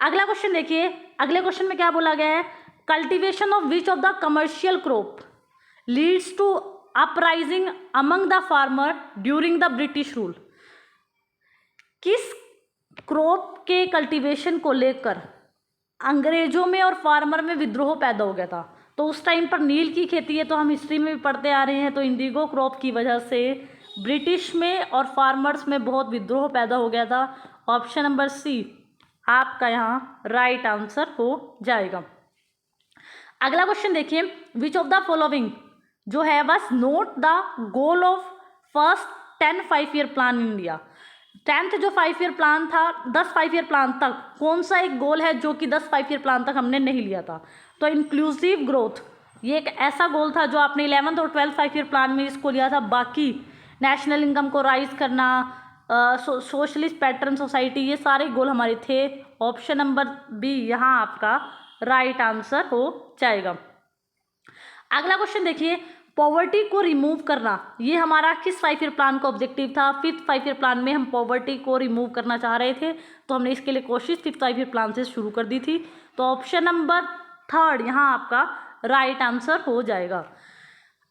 अगला क्वेश्चन देखिए, अगले क्वेश्चन में क्या बोला गया है? Cultivation of which of the commercial crop leads to uprising among the farmer during the British rule. किस क्रॉप के कल्टीवेशन को लेकर अंग्रेजों में और फार्मर में विद्रोह पैदा हो गया था? तो उस टाइम पर नील की खेती है, तो हम हिस्ट्री में भी पढ़ते आ रहे हैं, तो इंडिगो क्रॉप की वजह से ब्रिटिश में और फार्मर्स में बहुत विद्रोह पैदा हो गया था। ऑप्शन नंबर सी आपका यहाँ राइट आंसर हो जाएगा। अगला क्वेश्चन देखिए, विच ऑफ द फॉलोइंग जो है बस note the goal of first 10 5-year plan in India. 10th जो 5-year प्लान था, 10 5-year प्लान तक कौन सा एक गोल है जो कि 10 5-year प्लान तक हमने नहीं लिया था? तो इंक्लूसिव ग्रोथ, ये एक ऐसा गोल था जो आपने 11th और 12th 5-year प्लान में इसको लिया था। बाकी नेशनल इनकम को राइज करना, सोशलिस्ट पैटर्न सोसाइटी, ये सारे गोल हमारे थे। ऑप्शन नंबर बी यहाँ आपका राइट आंसर हो जाएगा। अगला क्वेश्चन देखिए, पॉवर्टी को रिमूव करना, ये हमारा किस 5-year प्लान का ऑब्जेक्टिव था? 5th 5-year प्लान में हम पॉवर्टी को रिमूव करना चाह रहे थे, तो हमने इसके लिए कोशिश 5th 5-year प्लान से शुरू कर दी थी। तो ऑप्शन नंबर 3 यहाँ आपका राइट आंसर हो जाएगा।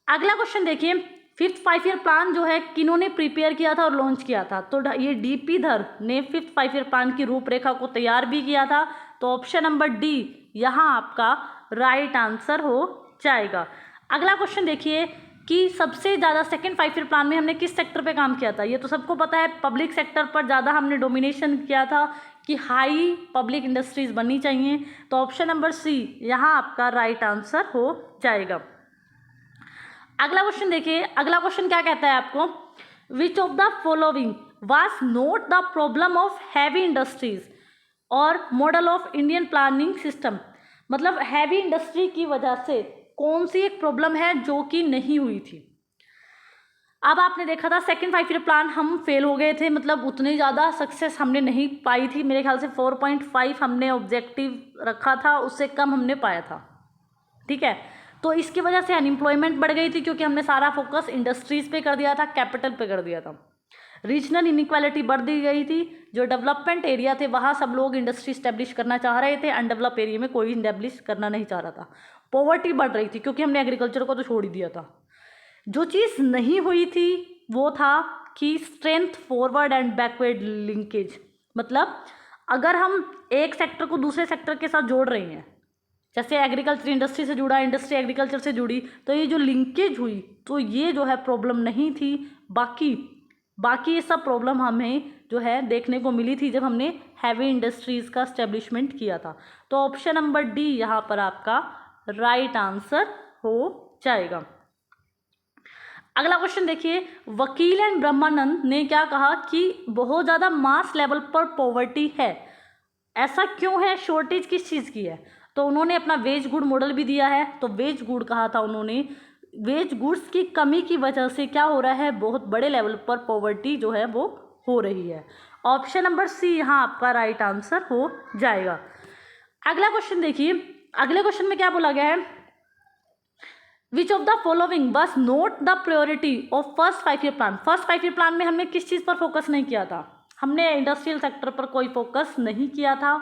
अगला क्वेश्चन देखिए, 5th 5-year प्लान जो है किन्होंने प्रिपेयर किया था और लॉन्च किया था? तो ये डीपी धर ने 5th 5-year प्लान की रूपरेखा को तैयार भी किया था। तो ऑप्शन नंबर डी यहाँ आपका राइट आंसर हो जाएगा। अगला क्वेश्चन देखिए कि सबसे ज़्यादा सेकंड 5-year प्लान में हमने किस सेक्टर पे काम किया था? ये तो सबको पता है, पब्लिक सेक्टर पर ज़्यादा हमने डोमिनेशन किया था कि हाई पब्लिक इंडस्ट्रीज बननी चाहिए। तो ऑप्शन नंबर सी यहाँ आपका राइट आंसर हो जाएगा। अगला क्वेश्चन देखिए, अगला क्वेश्चन क्या कहता है आपको? Which of the following was not the problem of heavy industries और model of Indian planning system. मतलब हैवी इंडस्ट्री की वजह से कौन सी एक प्रॉब्लम है जो कि नहीं हुई थी? अब आपने देखा था सेकंड 5-year प्लान हम फेल हो गए थे, मतलब उतनी ज़्यादा सक्सेस हमने नहीं पाई थी। मेरे ख्याल से 4.5 हमने ऑब्जेक्टिव रखा था, उससे कम हमने पाया था। ठीक है, तो इसकी वजह से अनएम्प्लॉयमेंट बढ़ गई थी क्योंकि हमने सारा फोकस इंडस्ट्रीज पे कर दिया था, कैपिटल पे कर दिया था। रीजनल इनइक्वालिटी बढ़ दी गई थी, जो डेवलपमेंट एरिया थे वहाँ सब लोग इंडस्ट्री इस्टेब्लिश करना चाह रहे थे, अनडेवलप एरिया में कोई इस्टेब्लिश करना नहीं चाह रहा था। पॉवर्टी बढ़ रही थी क्योंकि हमने एग्रीकल्चर को तो छोड़ ही दिया था। जो चीज़ नहीं हुई थी वो था कि strength forward and backward linkage. मतलब अगर हम एक सेक्टर को दूसरे सेक्टर के साथ जोड़ रहे हैं, जैसे एग्रीकल्चर इंडस्ट्री से जुड़ा, इंडस्ट्री एग्रीकल्चर से जुड़ी, तो ये जो लिंकेज हुई तो ये जो है प्रॉब्लम नहीं थी। बाकी ये सब प्रॉब्लम हमें जो है देखने को मिली थी जब हमने हैवी इंडस्ट्रीज़ का एस्टेब्लिशमेंट किया था। तो ऑप्शन नंबर डी यहाँ पर आपका राइट आंसर हो जाएगा। अगला क्वेश्चन देखिए, वकील एंड ब्रह्मानंद ने क्या कहा कि बहुत ज़्यादा मास लेवल पर पॉवर्टी है। ऐसा क्यों है? शॉर्टेज किस चीज़ की है? तो उन्होंने अपना वेज गुड मॉडल भी दिया है। तो वेज गुड कहा था उन्होंने, वेज गुड्स की कमी की वजह से क्या हो रहा है, बहुत बड़े लेवल पर पॉवर्टी जो है वो हो रही है। ऑप्शन नंबर सी यहाँ आपका राइट आंसर हो जाएगा। अगला क्वेश्चन देखिए, अगले क्वेश्चन में क्या बोला गया है? विच ऑफ द फॉलोइंग बस note the priority of first 5-year plan. First 5-year plan में हमने किस चीज़ पर फोकस नहीं किया था? हमने इंडस्ट्रियल सेक्टर पर कोई फोकस नहीं किया था,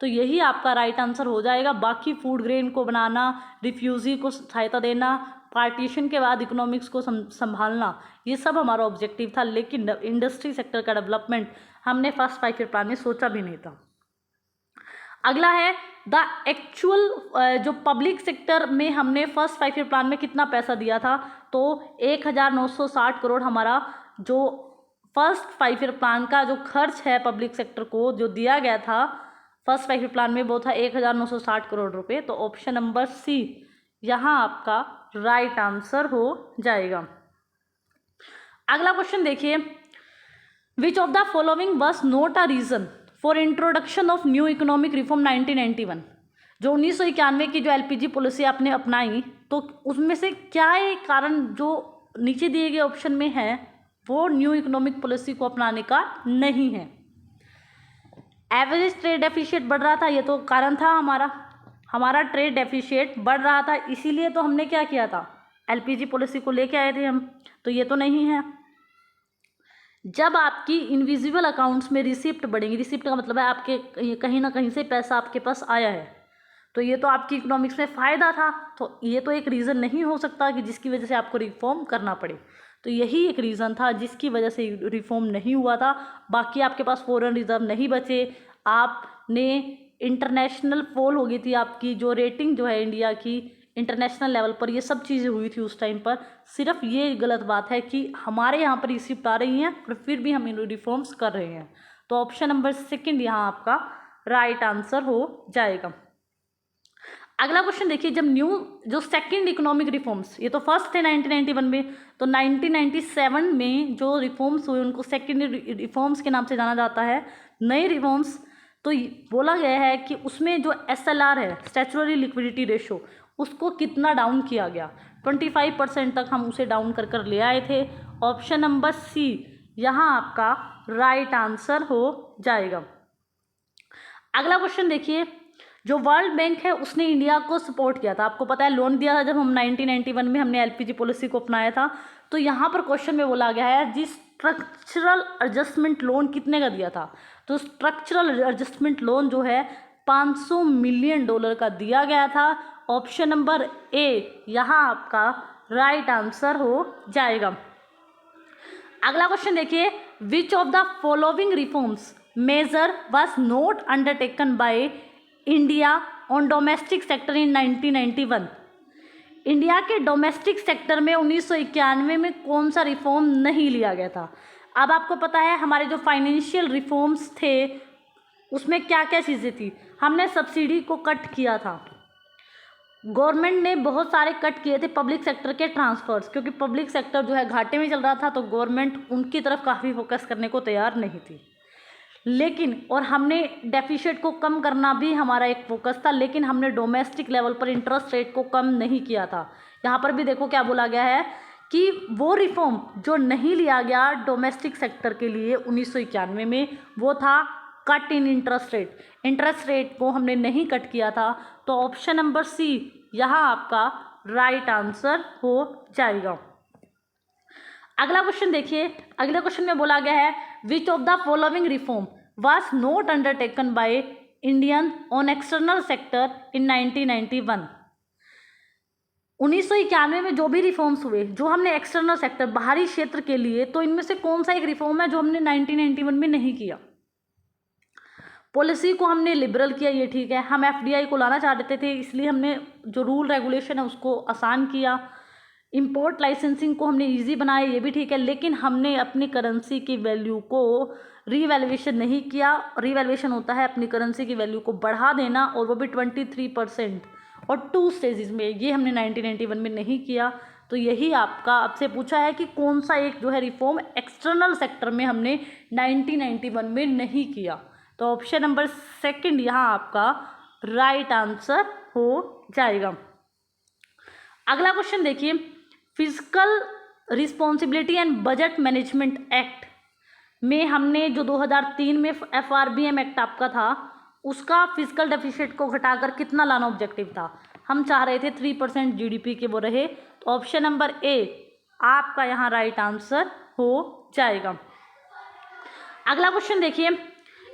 तो यही आपका राइट आंसर हो जाएगा। बाकी फूड ग्रेन को बनाना, रिफ्यूजी को सहायता देना, पार्टीशन के बाद इकोनॉमिक्स को संभालना, ये सब हमारा ऑब्जेक्टिव था, लेकिन इंडस्ट्री सेक्टर का डेवलपमेंट हमने फर्स्ट 5-year प्लान में सोचा भी नहीं था। अगला है द एक्चुअल जो पब्लिक सेक्टर में हमने फर्स्ट 5-year प्लान में कितना पैसा दिया था? तो 1960 करोड़ हमारा जो फर्स्ट 5-year प्लान का जो खर्च है पब्लिक सेक्टर को जो दिया गया था फर्स्ट 5 ईयर प्लान में वो था 1960 करोड़ रुपए। तो ऑप्शन नंबर सी यहाँ आपका राइट आंसर हो जाएगा। अगला क्वेश्चन देखिए, which of the following was not a reason for introduction of new economic reform 1991। जो 1991 की जो एलपीजी पॉलिसी आपने अपनाई, तो उसमें से क्या एक कारण जो नीचे दिए गए ऑप्शन में है वो न्यू इकोनॉमिक पॉलिसी को अपनाने का नहीं है। एवरेज ट्रेड डेफिशिएट बढ़ रहा था, ये तो कारण था हमारा ट्रेड डेफिशिएट बढ़ रहा था, इसीलिए तो हमने क्या किया था, एलपीजी पॉलिसी को लेके आए थे हम। तो ये तो नहीं है। जब आपकी इनविजिबल अकाउंट्स में रिसिप्ट बढ़ेंगी, रिसिप्ट का मतलब है आपके कहीं ना कहीं से पैसा आपके पास आया है, तो ये तो आपकी इकोनॉमिक्स में फ़ायदा था। तो ये तो एक रीज़न नहीं हो सकता कि जिसकी वजह से आपको रिफॉर्म करना पड़े। तो यही एक रीज़न था जिसकी वजह से रिफॉर्म नहीं हुआ था। बाकी आपके पास फॉरेन रिजर्व नहीं बचे, आपने इंटरनेशनल फॉल हो गई थी, आपकी जो रेटिंग जो है इंडिया की इंटरनेशनल लेवल पर, ये सब चीज़ें हुई थी उस टाइम पर। सिर्फ ये गलत बात है कि हमारे यहाँ पर रिसिप्ट आ रही हैं और फिर भी हम इन रिफॉर्म्स कर रहे हैं। तो ऑप्शन नंबर सेकंड यहाँ आपका राइट आंसर हो जाएगा। अगला क्वेश्चन देखिए, जब जो सेकंड इकोनॉमिक रिफॉर्म्स, ये तो फर्स्ट थे 1991 में, तो 1997 में जो रिफॉर्म्स हुए उनको सेकंड रिफॉर्म्स के नाम से जाना जाता है, नए रिफॉर्म्स। तो बोला गया है कि उसमें जो SLR है, स्टैचुटरी लिक्विडिटी रेशो, उसको कितना डाउन किया गया, 25% तक हम उसे डाउन कर ले आए थे। ऑप्शन नंबर सी यहाँ आपका राइट आंसर हो जाएगा। अगला क्वेश्चन देखिए, जो वर्ल्ड बैंक है उसने इंडिया को सपोर्ट किया था, आपको पता है लोन दिया था जब हम 1991 में हमने एलपीजी पॉलिसी को अपनाया था। तो यहाँ पर क्वेश्चन में बोला गया है जी स्ट्रक्चरल एडजस्टमेंट लोन कितने का दिया था। तो स्ट्रक्चरल एडजस्टमेंट लोन जो है $500 मिलियन का दिया गया था। ऑप्शन नंबर ए यहाँ आपका राइट आंसर हो जाएगा। अगला क्वेश्चन देखिए, which of the following reforms major was not undertaken by India on domestic sector in 1991। India के डोमेस्टिक सेक्टर में 1991 में कौन सा रिफॉर्म नहीं लिया गया था। अब आपको पता है हमारे जो फाइनेंशियल रिफॉर्म्स थे उसमें क्या क्या चीज़ें थी। हमने सब्सिडी को कट किया था, गवर्नमेंट ने बहुत सारे कट किए थे पब्लिक सेक्टर के ट्रांसफर्स, क्योंकि पब्लिक सेक्टर जो है घाटे में चल रहा था, तो गवर्नमेंट उनकी तरफ काफ़ी फोकस करने को तैयार नहीं थी। लेकिन और हमने डेफिसिट को कम करना भी हमारा एक फोकस था, लेकिन हमने डोमेस्टिक लेवल पर इंटरेस्ट रेट को कम नहीं किया था। यहाँ पर भी देखो क्या बोला गया है कि वो रिफॉर्म जो नहीं लिया गया डोमेस्टिक सेक्टर के लिए 1991 में, वो था cut in interest rate. Interest rate को हमने नहीं कट किया था। तो ऑप्शन नंबर सी यहाँ आपका राइट आंसर हो जाएगा। अगला क्वेश्चन देखिए, अगले क्वेश्चन में बोला गया है which of the following reform was not undertaken by Indian on external sector in 1991। 1991 में जो भी रिफॉर्म्स हुए जो हमने एक्सटर्नल सेक्टर बाहरी क्षेत्र के लिए, तो इनमें से कौन सा एक रिफॉर्म है जो हमने 1991 में नहीं किया। पॉलिसी को हमने लिबरल किया, ये ठीक है, हम एफडीआई को लाना चाहते थे इसलिए हमने जो रूल रेगुलेशन है उसको आसान किया, इंपोर्ट लाइसेंसिंग को हमने इजी बनाया, ये भी ठीक है, लेकिन हमने अपनी करेंसी की वैल्यू को रीवैल्यूएशन नहीं किया। रीवैल्यूएशन होता है अपनी करेंसी की वैल्यू को बढ़ा देना, और वो भी 23% और 2 स्टेजेस में, ये हमने 1991 में नहीं किया। तो यही आपका आपसे पूछा है कि कौन सा एक जो है रिफॉर्म एक्सटर्नल सेक्टर में हमने 1991 में नहीं किया। तो ऑप्शन नंबर सेकंड यहाँ आपका राइट आंसर हो जाएगा। अगला क्वेश्चन देखिए, physical responsibility and budget management act में हमने जो 2003 में FRBM एक्ट आपका था, उसका फिजिकल डेफिसिट को घटाकर कितना लाना ऑब्जेक्टिव था। हम चाह रहे थे 3% GDP के वो रहे। तो ऑप्शन नंबर ए आपका यहाँ राइट आंसर हो जाएगा। अगला क्वेश्चन देखिए,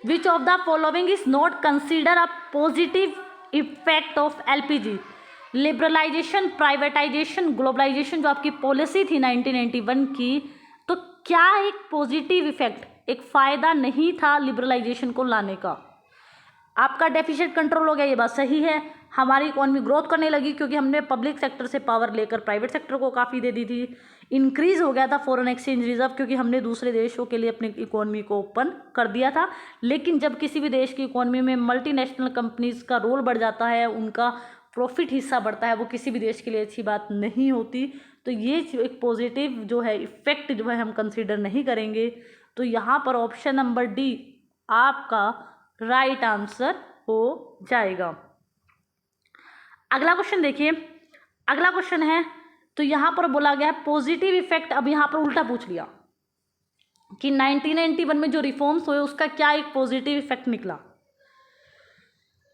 which of the following is not consider a positive effect of LPG। Liberalisation, privatisation, globalisation जो आपकी पॉलिसी थी 1991 की, तो क्या एक पॉजिटिव इफेक्ट, एक फ़ायदा नहीं था लिबरलाइजेशन को लाने का। आपका डेफिसिट कंट्रोल हो गया, ये बात सही है, हमारी इकोनॉमी ग्रोथ करने लगी क्योंकि हमने पब्लिक सेक्टर से पावर लेकर प्राइवेट सेक्टर को काफ़ी दे दी थी। इंक्रीज़ हो गया था फॉरेन एक्सचेंज रिजर्व, क्योंकि हमने दूसरे देशों के लिए अपनी इकोनॉमी को ओपन कर दिया था। लेकिन जब किसी भी देश की इकोनॉमी में मल्टीनेशनल कंपनीज़ का रोल बढ़ जाता है, उनका प्रॉफिट हिस्सा बढ़ता है, वो किसी भी देश के लिए अच्छी बात नहीं होती। तो ये एक पॉजिटिव जो है इफेक्ट जो है हम कंसीडर नहीं करेंगे। तो यहाँ पर ऑप्शन नंबर डी आपका राइट आंसर हो जाएगा। अगला क्वेश्चन देखिए, अगला क्वेश्चन है, तो यहाँ पर बोला गया है पॉजिटिव इफेक्ट। अब यहाँ पर उल्टा पूछ लिया कि 1991 में जो रिफॉर्म्स हुए उसका क्या एक पॉजिटिव इफेक्ट निकला।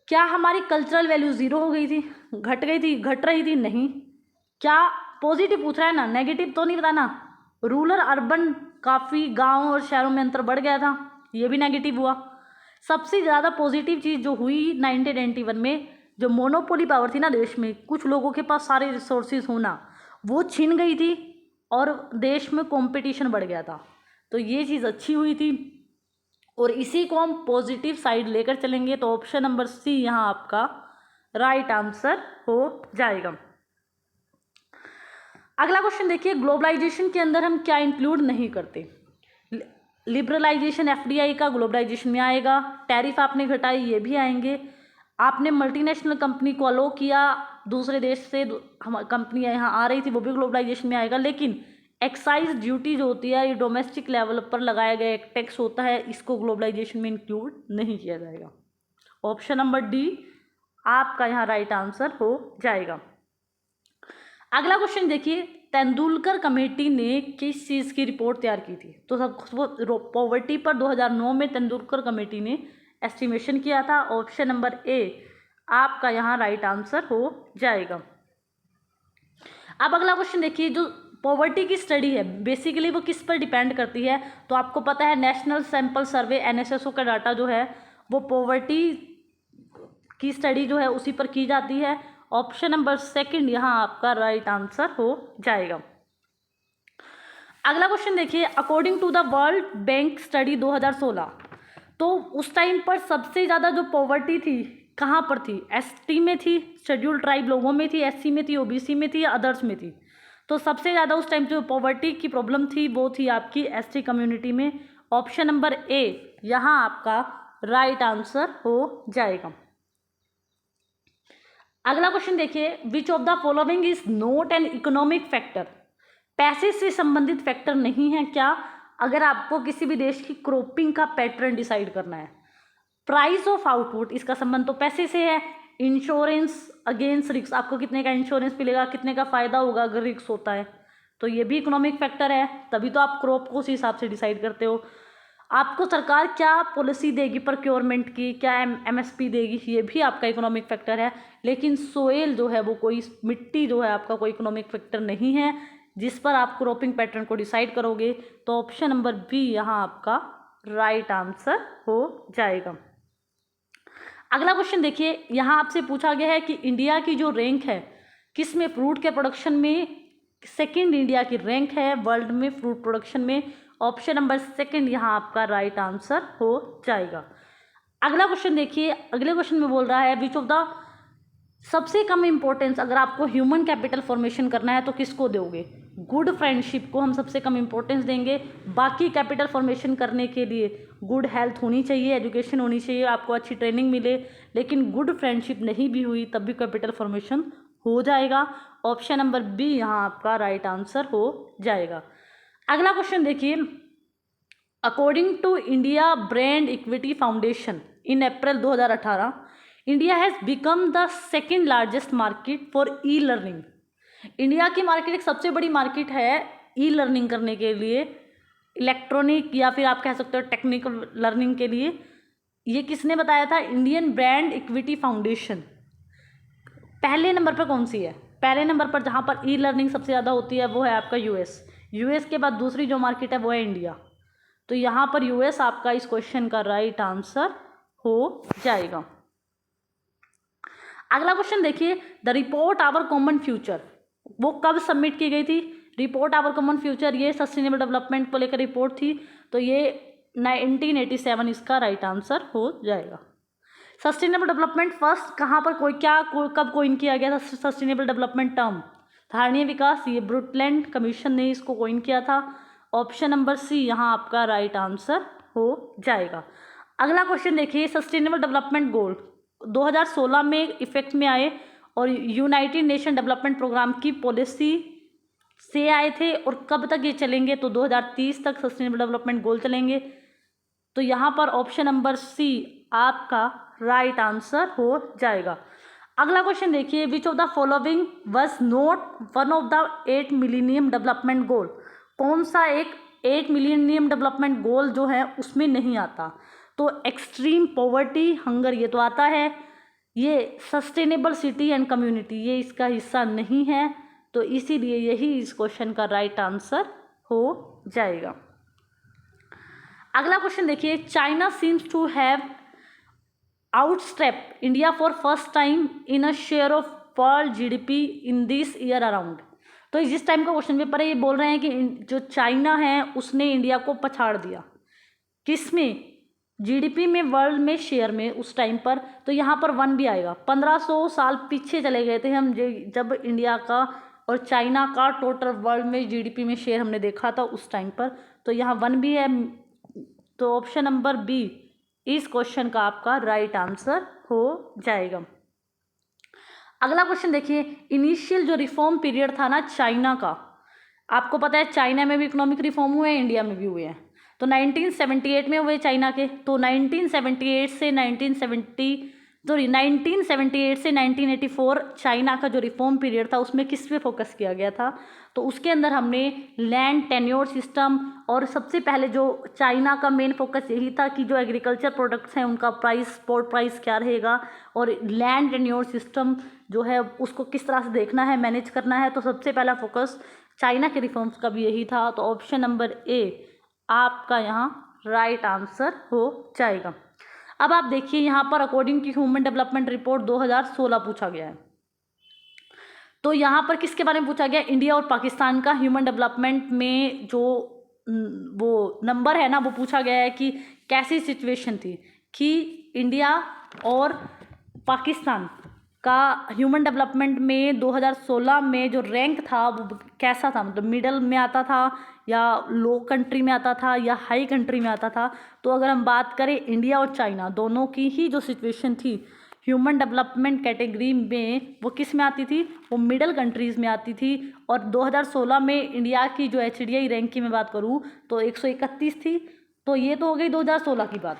क्या हमारी कल्चरल वैल्यू जीरो हो गई थी, घट गई थी, घट रही थी? नहीं। क्या पॉजिटिव पूछ रहा है ना, नेगेटिव तो नहीं बताना। रूरल अर्बन काफ़ी गांव और शहरों में अंतर बढ़ गया था, ये भी नेगेटिव हुआ। सबसे ज़्यादा पॉजिटिव चीज़ जो हुई 1991 में, जो मोनोपोली पावर थी ना देश में, कुछ लोगों के पास सारे रिसोर्सेज होना, वो छिन गई थी और देश में कंपटीशन बढ़ गया था। तो ये चीज़ अच्छी हुई थी और इसी को हम पॉजिटिव साइड लेकर चलेंगे। तो ऑप्शन नंबर सी यहाँ आपका राइट आंसर हो जाएगा। अगला क्वेश्चन देखिए, ग्लोबलाइजेशन के अंदर हम क्या इंक्लूड नहीं करते। लिबरलाइजेशन एफडीआई का ग्लोबलाइजेशन में आएगा। टैरिफ आपने घटाई, ये भी आएंगे। आपने मल्टीनेशनल कंपनी को अलो किया, दूसरे देश से हम कंपनियाँ यहाँ आ रही थी, वो भी ग्लोबलाइजेशन में आएगा। लेकिन एक्साइज ड्यूटी जो होती है, ये डोमेस्टिक लेवल पर लगाया गया एक टैक्स होता है, इसको ग्लोबलाइजेशन में इंक्लूड नहीं किया जाएगा। ऑप्शन नंबर डी आपका यहाँ राइट आंसर हो जाएगा। अगला क्वेश्चन देखिए, तेंदुलकर कमेटी ने किस चीज़ की रिपोर्ट तैयार की थी। तो सब पॉवर्टी पर 2009 में तेंदुलकर कमेटी ने एस्टिमेशन किया था। ऑप्शन नंबर ए आपका यहाँ राइट आंसर हो जाएगा। अब अगला क्वेश्चन देखिए, जो पॉवर्टी की स्टडी है बेसिकली वो किस पर डिपेंड करती है। तो आपको पता है नेशनल सैंपल सर्वे एनएसएसओ का डाटा जो है वो पॉवर्टी की स्टडी जो है उसी पर की जाती है। ऑप्शन नंबर सेकंड यहाँ आपका राइट आंसर हो जाएगा। अगला क्वेश्चन देखिए, according to the World Bank study 2016, तो उस टाइम पर सबसे ज़्यादा जो पॉवर्टी थी कहाँ पर थी? एसटी में थी, शेड्यूल्ड ट्राइब लोगों में थी, एससी में थी, ओबीसी में थी या अदर्स में थी? तो सबसे ज़्यादा उस टाइम जो पॉवर्टी की प्रॉब्लम थी वो थी आपकी एसटी कम्युनिटी में। ऑप्शन नंबर ए यहाँ आपका राइट आंसर हो जाएगा। अगला क्वेश्चन देखिए, which of the following is not an economic factor. पैसे से संबंधित फैक्टर नहीं है क्या? अगर आपको किसी भी देश की क्रॉपिंग का पैटर्न डिसाइड करना है। प्राइस ऑफ आउटपुट, इसका संबंध तो पैसे से है। इंश्योरेंस अगेंस्ट रिस्क, आपको कितने का इंश्योरेंस मिलेगा, कितने का फ़ायदा होगा अगर रिस्क होता है, तो ये भी इकोनॉमिक फैक्टर है, तभी तो आप क्रॉप को उस हिसाब से डिसाइड करते हो। आपको सरकार क्या पॉलिसी देगी प्रोक्योरमेंट की, क्या एमएसपी देगी, ये भी आपका इकोनॉमिक फैक्टर है। लेकिन सोइल जो है वो कोई, मिट्टी जो है आपका कोई इकोनॉमिक फैक्टर नहीं है जिस पर आप क्रॉपिंग पैटर्न को डिसाइड करोगे। तो ऑप्शन नंबर बी यहाँ आपका राइट आंसर हो जाएगा। अगला क्वेश्चन देखिए, यहाँ आपसे पूछा गया है कि इंडिया की जो रैंक है किस में, फ्रूट के प्रोडक्शन में सेकंड इंडिया की रैंक है वर्ल्ड में फ्रूट प्रोडक्शन में। ऑप्शन नंबर सेकंड यहाँ आपका राइट आंसर हो जाएगा। अगला क्वेश्चन देखिए, अगले क्वेश्चन में बोल रहा है विच ऑफ द, सबसे कम इंपॉर्टेंस अगर आपको ह्यूमन कैपिटल फॉर्मेशन करना है तो किसको दोगे? गुड फ्रेंडशिप को हम सबसे कम इंपॉर्टेंस देंगे। बाकी कैपिटल फॉर्मेशन करने के लिए गुड हेल्थ होनी चाहिए, एजुकेशन होनी चाहिए, आपको अच्छी ट्रेनिंग मिले, लेकिन गुड फ्रेंडशिप नहीं भी हुई तब भी कैपिटल फॉर्मेशन हो जाएगा। ऑप्शन नंबर बी यहाँ आपका राइट आंसर हो जाएगा। अगला क्वेश्चन देखिए, according to India brand equity foundation in April 2018, India has become the second largest market for e learning. India की मार्केट एक सबसे बड़ी मार्केट है ई लर्निंग करने के लिए, इलेक्ट्रॉनिक या फिर आप कह सकते हो टेक्निकल लर्निंग के लिए। ये किसने बताया था? Indian brand equity foundation. पहले नंबर पर कौन सी है? पहले नंबर पर जहाँ पर ई लर्निंग सबसे ज़्यादा होती है वो है आपका यूएस। यूएस के बाद दूसरी जो मार्केट है वो है इंडिया। तो यहाँ पर यूएस आपका इस क्वेश्चन का राइट आंसर हो जाएगा। अगला क्वेश्चन देखिए, the report our common future वो कब सबमिट की गई थी? रिपोर्ट आवर कॉमन फ्यूचर ये सस्टेनेबल डेवलपमेंट को लेकर रिपोर्ट थी, तो ये 1987 इसका राइट आंसर हो जाएगा। सस्टेनेबल डेवलपमेंट फर्स्ट कहाँ पर कब कोइन किया गया था सस्टेनेबल डेवलपमेंट टर्म? धारणीय विकास, ये ब्रुटलैंड कमीशन ने इसको कॉइन किया था। ऑप्शन नंबर सी यहाँ आपका राइट आंसर हो जाएगा। अगला क्वेश्चन देखिए, सस्टेनेबल डेवलपमेंट गोल 2016 में इफेक्ट में आए और यूनाइटेड नेशन डेवलपमेंट प्रोग्राम की पॉलिसी से आए थे, और कब तक ये चलेंगे, तो 2030 तक सस्टेनेबल डेवलपमेंट गोल चलेंगे। तो यहाँ पर ऑप्शन नंबर सी आपका राइट आंसर हो जाएगा। अगला क्वेश्चन देखिए, which of the following was not one of the 8 millennium development goal, कौन सा एक 8 मिलेनियम डेवलपमेंट गोल जो है उसमें नहीं आता, तो एक्सट्रीम पॉवर्टी हंगर ये तो आता है, ये सस्टेनेबल सिटी एंड कम्युनिटी ये इसका हिस्सा नहीं है, तो इसीलिए यही इस क्वेश्चन का राइट आंसर हो जाएगा। अगला क्वेश्चन देखिए, China seems to have outstep India for first time in a share of world GDP in this year around. तो जिस टाइम का क्वेश्चन पेपर है ये बोल रहे हैं कि जो चाइना है उसने इंडिया को पछाड़ दिया, किसमें, जीडीपी में, वर्ल्ड में, शेयर में उस टाइम पर। तो यहाँ पर 1 भी आएगा। 1500 साल पीछे चले गए थे हम जब इंडिया का और चाइना का टोटल वर्ल्ड में जीडीपी में शेयर हमने देखा था उस टाइम पर, तो यहाँ 1 भी है। तो ऑप्शन नंबर बी इस क्वेश्चन का आपका राइट आंसर हो जाएगा। अगला क्वेश्चन देखिए, इनिशियल जो रिफॉर्म पीरियड था ना चाइना का, आपको पता है चाइना में भी इकोनॉमिक रिफॉर्म हुए हैं, इंडिया में भी हुए हैं। तो 1978 में हुए चाइना के, तो 1978 से 1984 चाइना का जो रिफॉर्म पीरियड था उसमें किस पे फोकस किया गया था, तो उसके अंदर हमने लैंड टेन्योर सिस्टम, और सबसे पहले जो चाइना का मेन फोकस यही था कि जो एग्रीकल्चर प्रोडक्ट्स हैं उनका प्राइस, स्पॉट प्राइस क्या रहेगा, और लैंड टेन्योर सिस्टम जो है उसको किस तरह से देखना है, मैनेज करना है। तो सबसे पहला फोकस चाइना के रिफॉर्म्स का भी यही था। तो ऑप्शन नंबर ए आपका यहाँ राइट आंसर हो जाएगा। अब आप देखिए यहाँ पर according to human development report 2016 पूछा गया है, तो यहाँ पर किसके बारे में पूछा गया, इंडिया और पाकिस्तान का ह्यूमन डेवलपमेंट में जो वो नंबर है ना वो पूछा गया है कि कैसी सिचुएशन थी, कि इंडिया और पाकिस्तान का ह्यूमन डेवलपमेंट में 2016 में जो रैंक था वो कैसा था, मतलब मिडल में आता था या लो कंट्री में आता था या हाई कंट्री में आता था। तो अगर हम बात करें इंडिया और चाइना दोनों की ही जो सिचुएशन थी ह्यूमन डेवलपमेंट कैटेगरी में, वो किस में आती थी, वो मिडल कंट्रीज़ में आती थी। और 2016 में इंडिया की जो HDI रैंक की मैं बात करूँ तो 131 थी। तो ये तो हो गई 2016 की बात,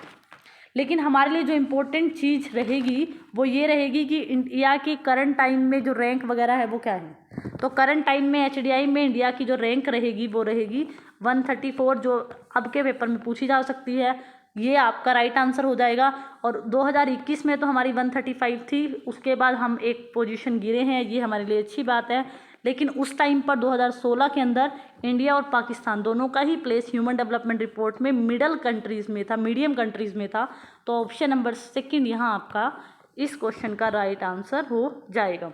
लेकिन हमारे लिए जो इम्पोर्टेंट चीज़ रहेगी वो ये रहेगी कि इंडिया की करंट टाइम में जो रैंक वगैरह है वो क्या है। तो करंट टाइम में HDI में इंडिया की जो रैंक रहेगी वो रहेगी 134, जो अब के पेपर में पूछी जा सकती है। ये आपका राइट आंसर हो जाएगा। और 2021 में तो हमारी 135 थी, उसके बाद हम एक पोजीशन गिरे हैं, ये हमारे लिए अच्छी बात है। लेकिन उस टाइम पर 2016 के अंदर इंडिया और पाकिस्तान दोनों का ही प्लेस ह्यूमन डेवलपमेंट रिपोर्ट में मिडल कंट्रीज़ में था, मीडियम कंट्रीज़ में था। तो ऑप्शन नंबर सेकंड यहाँ आपका इस क्वेश्चन का राइट आंसर हो जाएगा।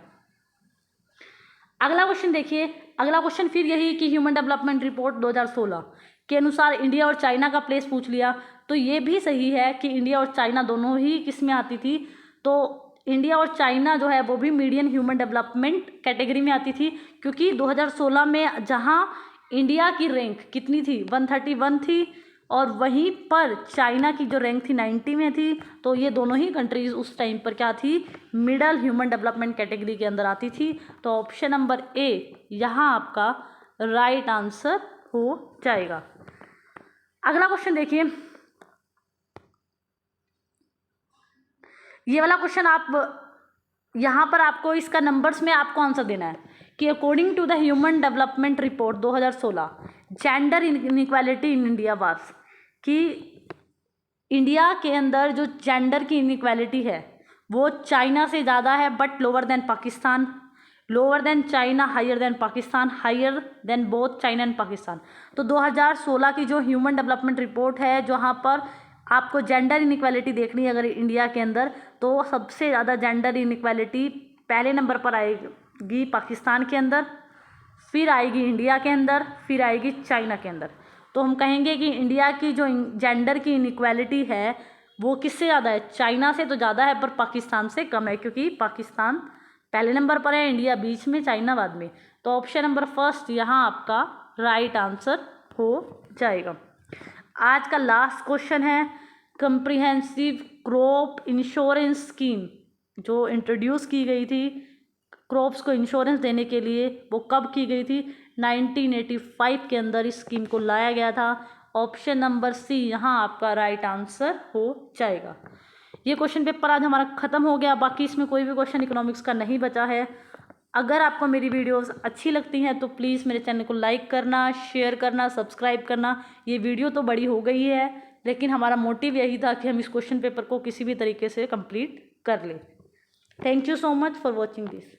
अगला क्वेश्चन देखिए, अगला क्वेश्चन फिर यही कि ह्यूमन डेवलपमेंट रिपोर्ट 2016 के अनुसार इंडिया और चाइना का प्लेस पूछ लिया। तो ये भी सही है कि इंडिया और चाइना दोनों ही किस में आती थी, तो इंडिया और चाइना जो है वो भी मीडियम ह्यूमन डेवलपमेंट कैटेगरी में आती थी, क्योंकि 2016 में जहां इंडिया की रैंक कितनी थी 131 थी और वहीं पर चाइना की जो रैंक थी 90 में थी। तो ये दोनों ही कंट्रीज उस टाइम पर क्या थी, मिडल ह्यूमन डेवलपमेंट कैटेगरी के अंदर आती थी। तो ऑप्शन नंबर ए यहाँ आपका राइट आंसर हो जाएगा। अगला क्वेश्चन देखिए, ये वाला क्वेश्चन आप यहाँ पर आपको इसका नंबर्स में आपको आंसर देना है कि according to the human development report 2016 gender inequality in India was, कि इंडिया के अंदर जो जेंडर की इनइक्वालिटी है वो चाइना से ज़्यादा है but lower than Pakistan, lower than China, higher than Pakistan, higher than both China and Pakistan. तो 2016 की जो ह्यूमन डेवलपमेंट रिपोर्ट है जहाँ पर आपको जेंडर इनइक्वालिटी देखनी है अगर इंडिया के अंदर, तो सबसे ज़्यादा जेंडर इनइक्वालिटी पहले नंबर पर आएगी पाकिस्तान के अंदर, फिर आएगी इंडिया के अंदर, फिर आएगी चाइना के अंदर। तो हम कहेंगे कि इंडिया की जो जेंडर की इनइक्वालिटी है वो किससे ज़्यादा है, चाइना से तो ज़्यादा है पर पाकिस्तान से कम है, क्योंकि पाकिस्तान पहले नंबर पर है इंडिया, बीच में चाइना बाद में। तो ऑप्शन नंबर फर्स्ट यहाँ आपका राइट आंसर हो जाएगा। आज का लास्ट क्वेश्चन है कंप्रिहेंसिव क्रॉप इंश्योरेंस स्कीम जो इंट्रोड्यूस की गई थी क्रॉप्स को इंश्योरेंस देने के लिए, वो कब की गई थी? 1985 के अंदर इस स्कीम को लाया गया था। ऑप्शन नंबर सी यहाँ आपका राइट आंसर हो जाएगा। ये क्वेश्चन पेपर आज हमारा ख़त्म हो गया। बाकी इसमें कोई भी क्वेश्चन इकोनॉमिक्स का नहीं बचा है। अगर आपको मेरी वीडियोस अच्छी लगती हैं तो प्लीज़ मेरे चैनल को लाइक करना, शेयर करना, सब्सक्राइब करना। ये वीडियो तो बड़ी हो गई है, लेकिन हमारा मोटिव यही था कि हम इस क्वेश्चन पेपर को किसी भी तरीके से कंप्लीट कर लें। Thank you so much for watching this.